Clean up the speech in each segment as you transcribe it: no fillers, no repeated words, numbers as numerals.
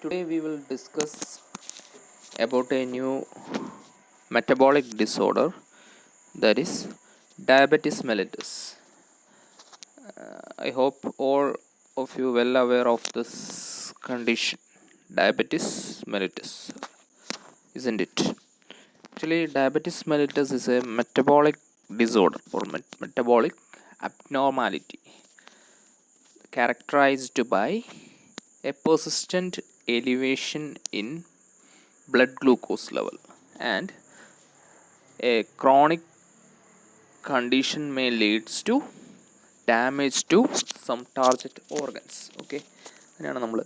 Today we will discuss about a new metabolic disorder, that is diabetes mellitus. I hope all of you well aware of this condition, diabetes mellitus, isn't it? Actually, diabetes mellitus is a metabolic disorder or metabolic abnormality characterized by a persistent elevation in blood glucose level, and a chronic condition may leads to damage to some target organs. Okay, അതിനാണ് നമ്മൾ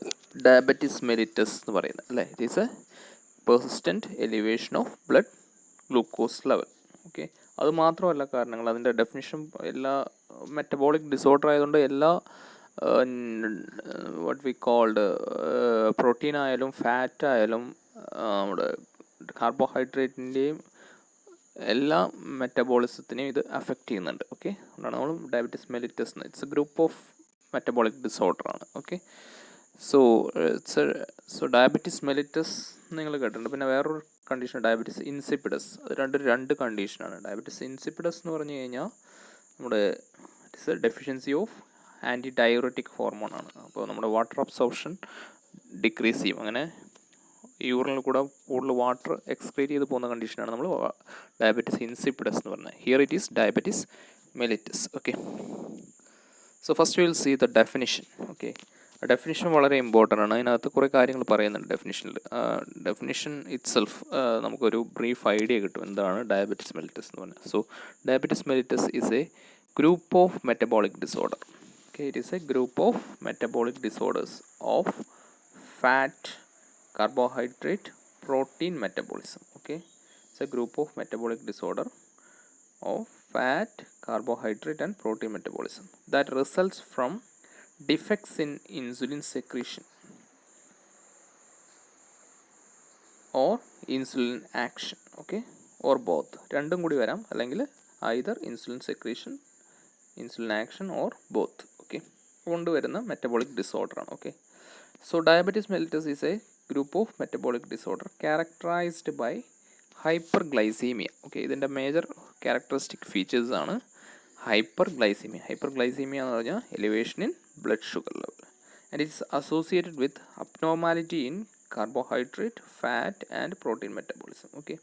diabetes mellitus എന്ന് പറയുന്നത് അല്ലേ. It is A persistent elevation of blood glucose level. Okay, അത് മാത്രമല്ല കാരണങ്ങൾ, അതിൻ്റെ definition എല്ലാ മെറ്റബോളിക് ഡിസോർഡർ ആയതുകൊണ്ട് എല്ലാ വാട്ട് വി കോൾഡ് പ്രോട്ടീൻ ആയാലും ഫാറ്റ് ആയാലും നമ്മുടെ കാർബോഹൈഡ്രേറ്റിൻ്റെയും എല്ലാ മെറ്റബോളിസത്തിനെയും ഇത് അഫക്റ്റ് ചെയ്യുന്നുണ്ട്. ഓക്കെ, അതുകൊണ്ടാണ് നമ്മൾ ഡയബറ്റിസ് മെലിറ്റസ് എന്ന്. It's A group of metabolic disorder ആണ്. ഓക്കെ, സോ ഡയബറ്റിസ് മെലിറ്റസ് നിങ്ങൾ കേട്ടിട്ടുണ്ട്. പിന്നെ വേറൊരു കണ്ടീഷൻ ഡയബറ്റിസ് ഇൻസിപ്പിഡസ്. അത് രണ്ട് കണ്ടീഷനാണ്. ഡയബറ്റിസ് ഇൻസിപ്പിഡസ് എന്ന് പറഞ്ഞു കഴിഞ്ഞാൽ നമ്മുടെ it's a deficiency of antidiuretic hormone ആണ്. അപ്പോൾ നമ്മുടെ വാട്ടർ അബ്സോർപ്ഷൻ ഡിക്രീസ് ചെയ്യും. അങ്ങനെ യൂറിനിൽ കൂടെ കൂടുതൽ വാട്ടർ എക്സ്ക്രീറ്റ് ചെയ്ത് പോകുന്ന കണ്ടീഷനാണ് നമ്മൾ ഡയബറ്റിസ് ഇൻസിപ്പിഡസ് എന്ന് പറയുന്നത്. Here it is diabetes mellitus. Okay, so first will see the definition. Okay, definition വളരെ ഇമ്പോർട്ടൻ്റ് ആണ്. അതിനകത്ത് കുറേ കാര്യങ്ങൾ പറയുന്നുണ്ട് ഡെഫിനിഷനിൽ. ഡെഫിനിഷൻ ഇറ്റ് സെൽഫ് നമുക്കൊരു ബ്രീഫ് ഐഡിയ കിട്ടും എന്താണ് ഡയബറ്റിസ് മെലിറ്റസ് എന്ന് പറഞ്ഞാൽ. So diabetes mellitus is a group of metabolic disorder. Okay, it is a group of metabolic disorders of fat, carbohydrate, protein metabolism. Okay, it's a group of metabolic disorder of fat, carbohydrate and protein metabolism that results from defects in insulin secretion or insulin action. Okay, or both. രണ്ടും കൂടി വരാം, അല്ലെങ്കിൽ either insulin secretion, insulin action or both. Okay, കൊണ്ടുവരുന്ന metabolic disorder ആണ്. Okay, so diabetes mellitus is A group of metabolic disorder characterized by hyperglycemia. Okay, ഇതിൻ്റെ major characteristic features ആണ് ഹൈപ്പർഗ്ലൈസീമിയ. ഹൈപ്പർഗ്ലൈസീമിയ എന്ന് പറഞ്ഞാൽ elevation in blood sugar level, and it's associated with abnormality in carbohydrate, fat and protein metabolism. Okay,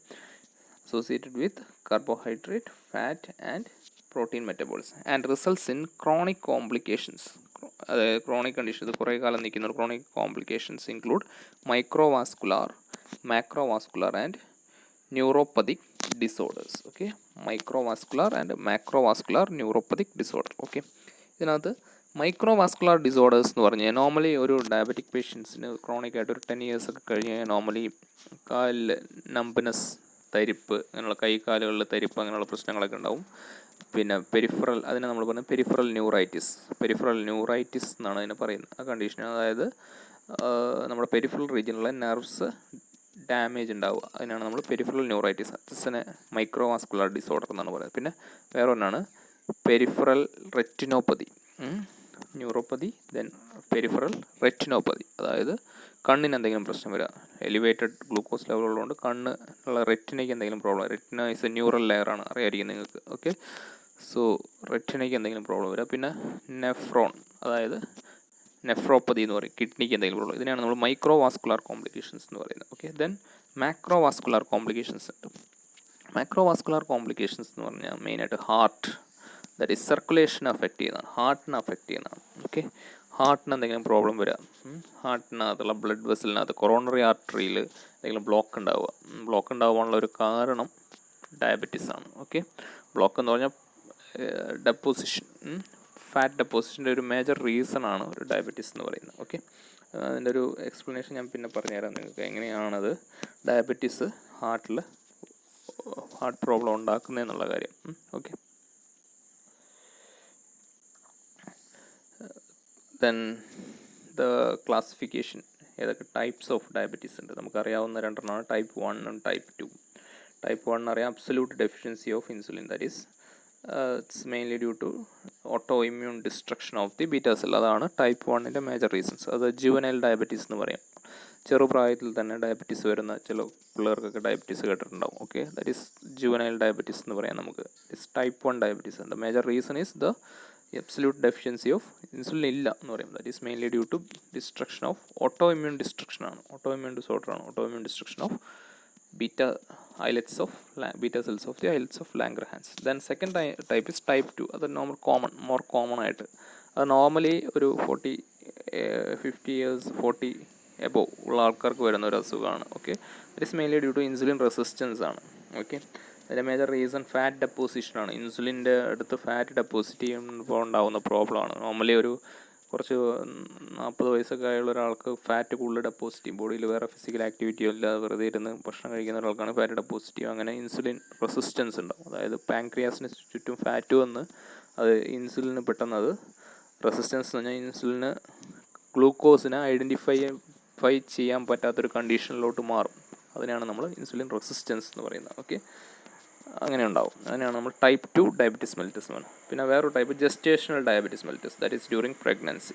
associated with carbohydrate, fat and protein metabolism and results in chronic complications. Chronic conditions കുറേ കാലം നിൽക്കുന്ന chronic complications include microvascular, macrovascular and neuropathic disorders. Okay, microvascular and macrovascular neuropathic disorder. Okay, ഇതിനകത്ത് microvascular disorders എന്ന് പറഞ്ഞാൽ normally ഒരു diabetic പേഷ്യൻസിന് chronic ആയിട്ട് ഒരു 10 years ഒക്കെ കഴിഞ്ഞ് കഴിഞ്ഞാൽ നോർമലി കാലിൽ നംബ്നെസ്, തരിപ്പ്, അങ്ങനെയുള്ള കൈകാലുകളിൽ തരിപ്പ്, അങ്ങനെയുള്ള പ്രശ്നങ്ങളൊക്കെ ഉണ്ടാവും. പിന്നെ പെരിഫറൽ, അതിനെ നമ്മൾ പറയുന്നത് പെരിഫറൽ ന്യൂറൈറ്റിസ് എന്നാണ് അതിനെ പറയുന്നത്. ആ കണ്ടീഷൻ, അതായത് നമ്മുടെ പെരിഫറൽ റീജിയനിലെ നെർവ്സ് ഡാമേജ് ഉണ്ടാവുക, അതിനാണ് നമ്മൾ പെരിഫറൽ ന്യൂറൈറ്റിസ്. അതിനെ മൈക്രോവാസ്കുലാർ ഡിസോർഡർ എന്നാണ് പറയുന്നത്. പിന്നെ വേറെ ഒന്നാണ് peripheral retinopathy, neuropathy, then peripheral retinopathy, അതായത് കണ്ണിന് എന്തെങ്കിലും പ്രശ്നം വരിക, എലിവേറ്റഡ് ഗ്ലൂക്കോസ് ലെവൽ ഉള്ളതുകൊണ്ട് കണ്ണ് ഉള്ള റെറ്റിനയ്ക്ക് എന്തെങ്കിലും problem. Retina is a neural ലെയറാണ്, അറിയായിരിക്കും നിങ്ങൾക്ക്. ഓക്കെ, സോ റെറ്റിനയ്ക്ക് എന്തെങ്കിലും പ്രോബ്ലം വരിക. പിന്നെ നെഫ്രോൺ, അതായത് നെഫ്രോപ്പതി എന്ന് പറയും, കിഡ്നിക്ക് എന്തെങ്കിലും പ്രോബ്ലം. ഇതിനാണ് നമ്മൾ മൈക്രോവാസ്കുലാർ കോംപ്ലിക്കേഷൻസ് എന്ന് പറയുന്നത്. ഓക്കെ, ദെൻ മാക്രോവാസ്കുലാർ കോംപ്ലിക്കേഷൻസ് ഉണ്ട്. മാക്രോവാസ്കുലാർ കോംപ്ലിക്കേഷൻസ് എന്ന് പറഞ്ഞാൽ മെയിനായിട്ട് heart, that is circulation affect ചെയ്യുന്നതാണ്, ഹാർട്ടിനെ അഫക്റ്റ് ചെയ്യുന്നതാണ്. ഓക്കെ, ഹാർട്ടിന് എന്തെങ്കിലും പ്രോബ്ലം വരിക, ഹാർട്ടിനകത്തുള്ള ബ്ലഡ് വെസലിനകത്ത് കൊറോണറി ആർട്ടറിയിൽ എന്തെങ്കിലും ബ്ലോക്ക് ഉണ്ടാകാനുള്ള ഒരു കാരണം ഡയബറ്റീസ് ആണ്. ഓക്കെ, ബ്ലോക്ക് എന്ന് പറഞ്ഞാൽ ഡെപ്പോസിഷൻ, ഫാറ്റ് ഡെപ്പോസിഷൻ്റെ ഒരു മേജർ റീസൺ ആണ് ഒരു ഡയബറ്റീസ് എന്ന് പറയുന്നത്. ഓക്കെ, അതിൻ്റെ ഒരു എക്സ്പ്ലനേഷൻ ഞാൻ പിന്നെ പറഞ്ഞുതരാം നിങ്ങൾക്ക്, എങ്ങനെയാണത് ഡയബറ്റീസ് ഹാർട്ട് പ്രോബ്ലം ഉണ്ടാക്കുന്നതെന്നുള്ള കാര്യം. ഓക്കെ, ദെൻ ദ ക്ലാസിഫിക്കേഷൻ, ഏതൊക്കെ ടൈപ്സ് ഓഫ് ഡയബറ്റീസ് ഉണ്ട് നമുക്കറിയാവുന്ന രണ്ടെണ്ണമാണ്, ടൈപ്പ് 1 ടൈപ്പ് 2. ടൈപ്പ് 1 അറിയാം, absolute deficiency of insulin, that is it's mainly due to autoimmune destruction of the beta cell. അതാണ് ടൈപ്പ് 1ൻ്റെ major reasons. അത് juvenile diabetes എന്ന് പറയാം. ചെറുപ്രായത്തിൽ തന്നെ ഡയബറ്റീസ് വരുന്ന ചില പിള്ളേർക്കൊക്കെ ഡയബറ്റീസ് കേട്ടിട്ടുണ്ടാവും. Okay, that is juvenile diabetes എന്ന് പറയാം നമുക്ക്. It's type 1 diabetes. The major reason is the absolute deficiency of insulin ഇല്ല എന്ന് പറയും. That is mainly due to destruction of autoimmune destruction ആണ്. ഓട്ടോ ഇമ്മ്യൂൺ ഡിസോർഡർ ആണ്. Autoimmune destruction of beta islets of beta cells of the islets of Langerhans. Then second type is type 2. അത് more common ആയിട്ട് അത് normally ഒരു 50 years 40 above ഉള്ള ആൾക്കാർക്ക് വരുന്ന ഒരു അസുഖമാണ്. Okay, it is mainly due to insulin resistance ആണ്. ഓക്കെ, അതിൻ്റെ മേജർ റീസൺ ഫാറ്റ് ഡെപ്പോസിഷൻ ആണ്. ഇൻസുലിൻ്റെ അടുത്ത് ഫാറ്റ് ഡെപ്പോസിറ്റ് ചെയ്യുമ്പോൾ ഉണ്ടാകുന്ന പ്രോബ്ലമാണ്. നോർമലി ഒരു കുറച്ച് 40 വയസ്സൊക്കെ ആയുള്ള ഒരാൾക്ക് ഫാറ്റ് കൂടുതൽ ഡെപ്പോസിറ്റ് ചെയ്യും. ബോഡിയിൽ വേറെ ഫിസിക്കൽ ആക്ടിവിറ്റിയോ ഇല്ലാതെ വെറുതെ ഇരുന്ന് ഭക്ഷണം കഴിക്കുന്ന ഒരാൾക്കാണ് ഫാറ്റ് ഡെപ്പോസിറ്റ് ചെയ്യും. അങ്ങനെ ഇൻസുലിൻ റെസിസ്റ്റൻസ് ഉണ്ടാവും. അതായത് പാൻക്രിയാസിന് ചുറ്റും ഫാറ്റ് വന്ന് അത് ഇൻസുലിന് പെട്ടെന്ന് അത് റെസിസ്റ്റൻസ് എന്ന് പറഞ്ഞാൽ ഇൻസുലിന് ഗ്ലൂക്കോസിനെ ഐഡൻറ്റിഫൈ ചെയ്യാൻ പറ്റാത്തൊരു കണ്ടീഷനിലോട്ട് മാറും. അതിനാണ് നമ്മൾ ഇൻസുലിൻ റെസിസ്റ്റൻസ് എന്ന് പറയുന്നത്. ഓക്കെ, അങ്ങനെ ഉണ്ടാവും. അതിനാണ് നമ്മൾ ടൈപ്പ് 2 ഡയബറ്റീസ് മെലിറ്റസ് എന്ന് പറയുന്നത്. പിന്നെ വേറൊരു type gestational diabetes mellitus, that is during pregnancy.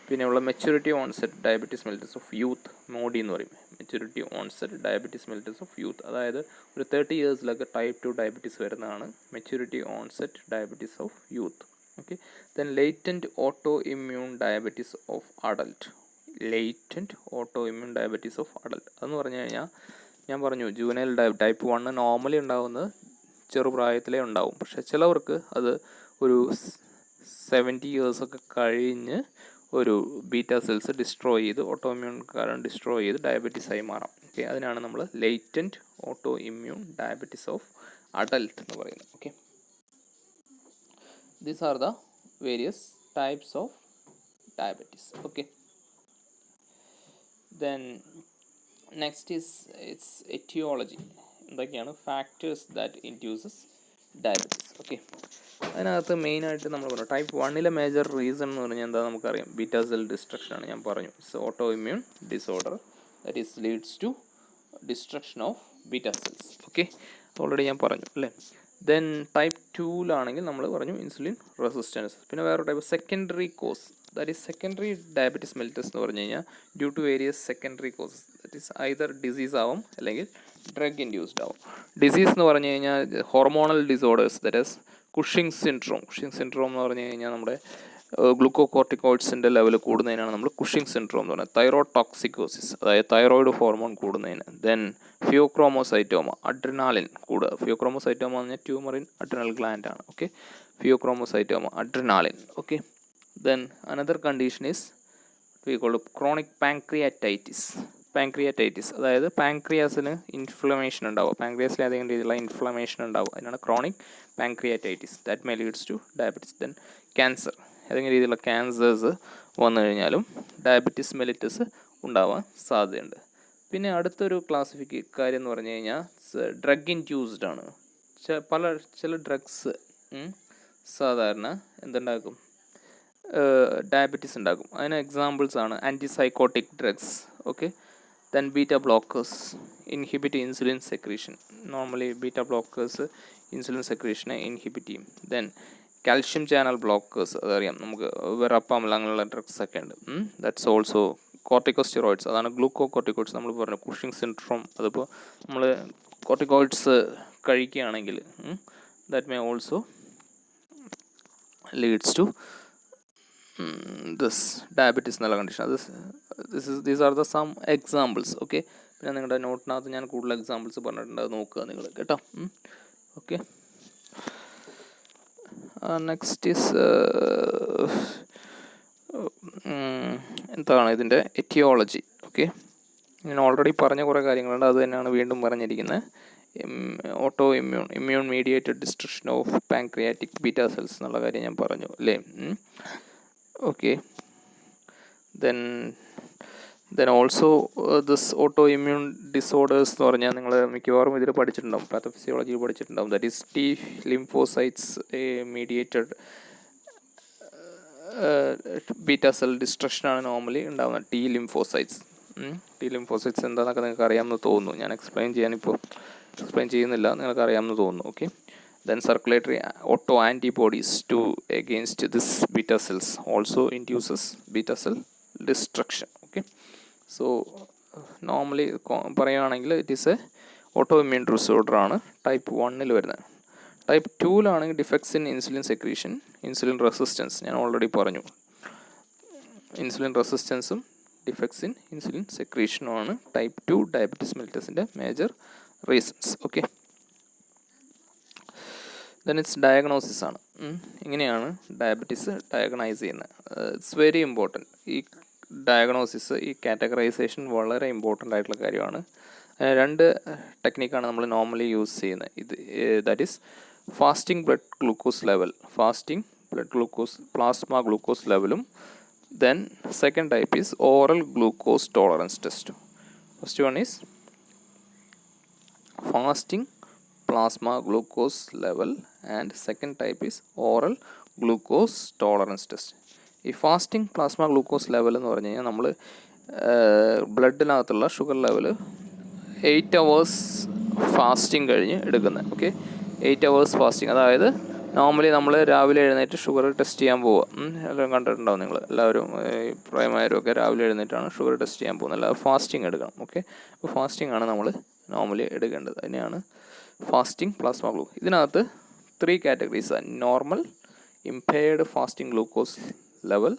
പിന്നെയുള്ള maturity onset diabetes mellitus of youth, MODY എന്ന് പറയും. Maturity onset diabetes mellitus of youth, അതായത് ഒരു 30 ഇയേഴ്സിലൊക്കെ ടൈപ്പ് 2 ഡയബറ്റീസ് വരുന്നതാണ് maturity onset diabetes of youth. Okay, then latent auto immune diabetes of adult. Latent auto immune diabetes of adult അതെന്ന് പറഞ്ഞു കഴിഞ്ഞാൽ ഞാൻ പറഞ്ഞു ജൂനൈൽ ടൈപ്പ് 1 നോർമലി ഉണ്ടാകുന്നത് ചെറുപ്രായത്തിലേ ഉണ്ടാവും. പക്ഷേ ചിലവർക്ക് അത് ഒരു 70 ഇയേഴ്സൊക്കെ കഴിഞ്ഞ് ഒരു ബീറ്റ സെൽസ് ഡിസ്ട്രോയ് ചെയ്ത് ഓട്ടോ ഇമ്മ്യൂൺ കാരണം ഡിസ്ട്രോയ് ചെയ്ത് ഡയബറ്റീസായി മാറാം. ഓക്കെ, അതിനാണ് നമ്മൾ latent auto immune diabetes of adult എന്ന് പറയുന്നത്. Okay, these are the various types of diabetes. Okay, then next is its aetiology. എന്തൊക്കെയാണ് factors that induces diabetes. Okay, അതിനകത്ത് മെയിനായിട്ട് നമ്മൾ പറഞ്ഞു ടൈപ്പ് 1 മേജർ റീസൺ എന്ന് പറഞ്ഞാൽ എന്താ നമുക്കറിയാം, ബീറ്റാ സെൽ ഡിസ്ട്രക്ഷൻ ആണ്. ഞാൻ പറഞ്ഞു auto immune disorder that is leads to destruction of beta cells. Okay, already ഞാൻ പറഞ്ഞു അല്ലേ. ദെൻ ടൈപ്പ് 2 നമ്മൾ പറഞ്ഞു ഇൻസുലിൻ റെസിസ്റ്റൻസ്. പിന്നെ വേറെ type secondary cause, that is secondary diabetes mellitus എന്ന് പറഞ്ഞു കഴിഞ്ഞാൽ due to various secondary causes. That is either disease ആവും അല്ലെങ്കിൽ ഡ്രഗ് ഇൻഡ്യൂസ്ഡ് ആവും. ഡിസീസ് എന്ന് പറഞ്ഞു കഴിഞ്ഞാൽ hormonal disorders, that is Cushing syndrome. Cushing syndrome എന്ന് പറഞ്ഞു കഴിഞ്ഞാൽ നമ്മുടെ ഗ്ലൂക്കോകോർട്ടിക്കോയിഡ്സിൻ്റെ ലെവൽ കൂടുന്നതിനാണ് നമ്മൾ കുഷിങ് സിൻഡ്രോം എന്ന് പറയുന്നത്. തൈറോയ്ഡ് ടോക്സിക്കോസിസ്, അതായത് തൈറോയ്ഡ് ഹോർമോൺ കൂടുന്നതിന്. ദെൻ ഫിയോക്രോമോസൈറ്റോമ, അഡ്രിനാലിൻ കൂടുക. ഫിയോക്രോമോസൈറ്റോമ എന്ന് പറഞ്ഞാൽ ട്യൂമർ ഇൻ അഡ്രിനൽ ഗ്ലാൻഡ് ആണ്. Okay, phaeochromocytoma, adrenaline. Okay, then another condition is we call chronic pancreatitis. Pancreatitis അതായത് പാൻക്രിയാസിന് ഇൻഫ്ലമേഷൻ ഉണ്ടാവും. പാൻക്രിയാസിൽ ഏതെങ്കിലും രീതിയിലുള്ള ഇൻഫ്ലമേഷൻ ഉണ്ടാവും. അതിനാണ് chronic pancreatitis. That may leads to diabetes. Then cancer, ഏതെങ്കിലും രീതിയിലുള്ള ക്യാൻസേഴ്സ് വന്നു കഴിഞ്ഞാലും ഡയബറ്റീസ് മെലിറ്റസ് ഉണ്ടാവാൻ സാധ്യതയുണ്ട്. പിന്നെ അടുത്തൊരു കാര്യം എന്ന് പറഞ്ഞു കഴിഞ്ഞാൽ ഡ്രഗ് ഇൻഡ്യൂസ്ഡ് ആണ്. ചില ഡ്രഗ്സ് സാധാരണ എന്തുണ്ടാക്കും, ഡയബറ്റീസ് ഉണ്ടാക്കും. അതിന് എക്സാമ്പിൾസ് ആണ് antipsychotic drugs. Okay, then beta blockers inhibit insulin secretion. Normally beta blockers insulin സെക്രീഷനെ ഇൻഹിബിറ്റ് ചെയ്യും. ദെൻ കാൽഷ്യം ചാനൽ ബ്ലോക്കേഴ്സ്, അതറിയാം നമുക്ക്, വെറപ്പാമൽ അങ്ങനെയുള്ള ഡ്രഗ്സ് ഒക്കെ ഉണ്ട്. ദാറ്റ്സ് ഓൾസോ കോർട്ടിക്കോസ്റ്റെറോയിഡ്സ്, അതാണ് ഗ്ലൂക്കോകോർട്ടിക്കോയിഡ്സ്. നമ്മൾ പറഞ്ഞു കുഷിങ് സിൻഡ്രോം, അതിപ്പോൾ നമ്മൾ കോർട്ടിക്കോയിഡ്സ് കഴിക്കുകയാണെങ്കിൽ that may also leads to this diabetes എന്നുള്ള condition. These are the some examples. Okay, പിന്നെ നിങ്ങളുടെ നോട്ടിനകത്ത് ഞാൻ കൂടുതൽ എക്സാമ്പിൾസ് പറഞ്ഞിട്ടുണ്ട്, അത് നോക്കുക നിങ്ങൾ കേട്ടോ. ഓക്കെ, നെക്സ്റ്റ് ഈസ് എന്താണ് ഇതിൻ്റെ എറ്റിയോളജി. ഓക്കെ, ഞാൻ ഓൾറെഡി പറഞ്ഞ കുറേ കാര്യങ്ങളുണ്ട്, അത് തന്നെയാണ് വീണ്ടും പറഞ്ഞിരിക്കുന്നത്. Auto immune mediated destruction of pancreatic beta cells എന്നുള്ള കാര്യം ഞാൻ പറഞ്ഞു അല്ലേ. Okay, then also this auto immune disorders എന്ന് പറഞ്ഞാൽ നിങ്ങൾ മിക്കവാറും ഇതിൽ പഠിച്ചിട്ടുണ്ടാവും, പാത്തോഫിസിയോളജിയിൽ പഠിച്ചിട്ടുണ്ടാവും. That is T lymphocytes mediated beta cell ഡിസ്ട്രക്ഷനാണ് നോർമലി ഉണ്ടാകുന്നത്. ടി ലിംഫോസൈറ്റ്സ് എന്താണെന്നൊക്കെ നിങ്ങൾക്ക് അറിയാമെന്ന് തോന്നുന്നു. ഞാൻ എക്സ്പ്ലെയിൻ ചെയ്യുന്നില്ല, നിങ്ങൾക്ക് അറിയാമെന്ന് തോന്നുന്നു. Okay, then circulatory auto antibodies to against this beta cells also induces beta cell destruction. Okay, so normally പറയുകയാണെങ്കിൽ it is a auto immune disorder ആണ് ടൈപ്പ് 1 വരുന്നത്. Type 2 defects in insulin secretion, insulin resistance ഞാൻ already പറഞ്ഞു. Insulin റെസിസ്റ്റൻസും defects in insulin സെക്രീഷനുമാണ് type 2 diabetes മെലിറ്റസിൻ്റെ major reasons. Okay, then its diagnosis ആണ്. ഇങ്ങനെയാണ് ഡയബറ്റിസ് ഡയഗ്നൈസ് ചെയ്യുന്നത്. It's very important. ഈ ഡയഗ്നോസിസ്, ഈ കാറ്റഗറൈസേഷൻ വളരെ ഇമ്പോർട്ടൻ്റ് ആയിട്ടുള്ള കാര്യമാണ്. രണ്ട് ടെക്നിക്കാണ് നമ്മൾ നോർമലി യൂസ് ചെയ്യുന്നത്. That is fasting blood glucose level, fasting blood glucose plasma glucose ലെവലും. Then second type is oral glucose tolerance test. First one is fasting plasma glucose level and second type is oral glucose tolerance test. ഈ fasting plasma glucose level എന്ന് പറഞ്ഞു കഴിഞ്ഞാൽ നമ്മൾ ബ്ലഡിനകത്തുള്ള sugar level 8 hours fasting കഴിഞ്ഞ് എടുക്കുന്നത്. Okay, 8 hours fasting. അതായത് normally നമ്മൾ രാവിലെ എഴുന്നേറ്റ് ഷുഗർ ടെസ്റ്റ് ചെയ്യാൻ പോവുക. എല്ലാം കണ്ടിട്ടുണ്ടാവും നിങ്ങൾ എല്ലാവരും, പ്രായമായവരൊക്കെ രാവിലെ എഴുന്നേറ്റാണ് ഷുഗർ ടെസ്റ്റ് ചെയ്യാൻ പോകുന്നത്. അല്ലാതെ ഫാസ്റ്റിംഗ് എടുക്കണം. ഓക്കെ, അപ്പോൾ ഫാസ്റ്റിംഗ് ആണ് നമ്മൾ നോർമലി എടുക്കേണ്ടത്. അതിനെയാണ് ഫാസ്റ്റിംഗ് പ്ലാസ്മ ഗ്ലൂക്കോസ്. ഇതിനകത്ത് 3 categories: normal, impaired fasting glucose level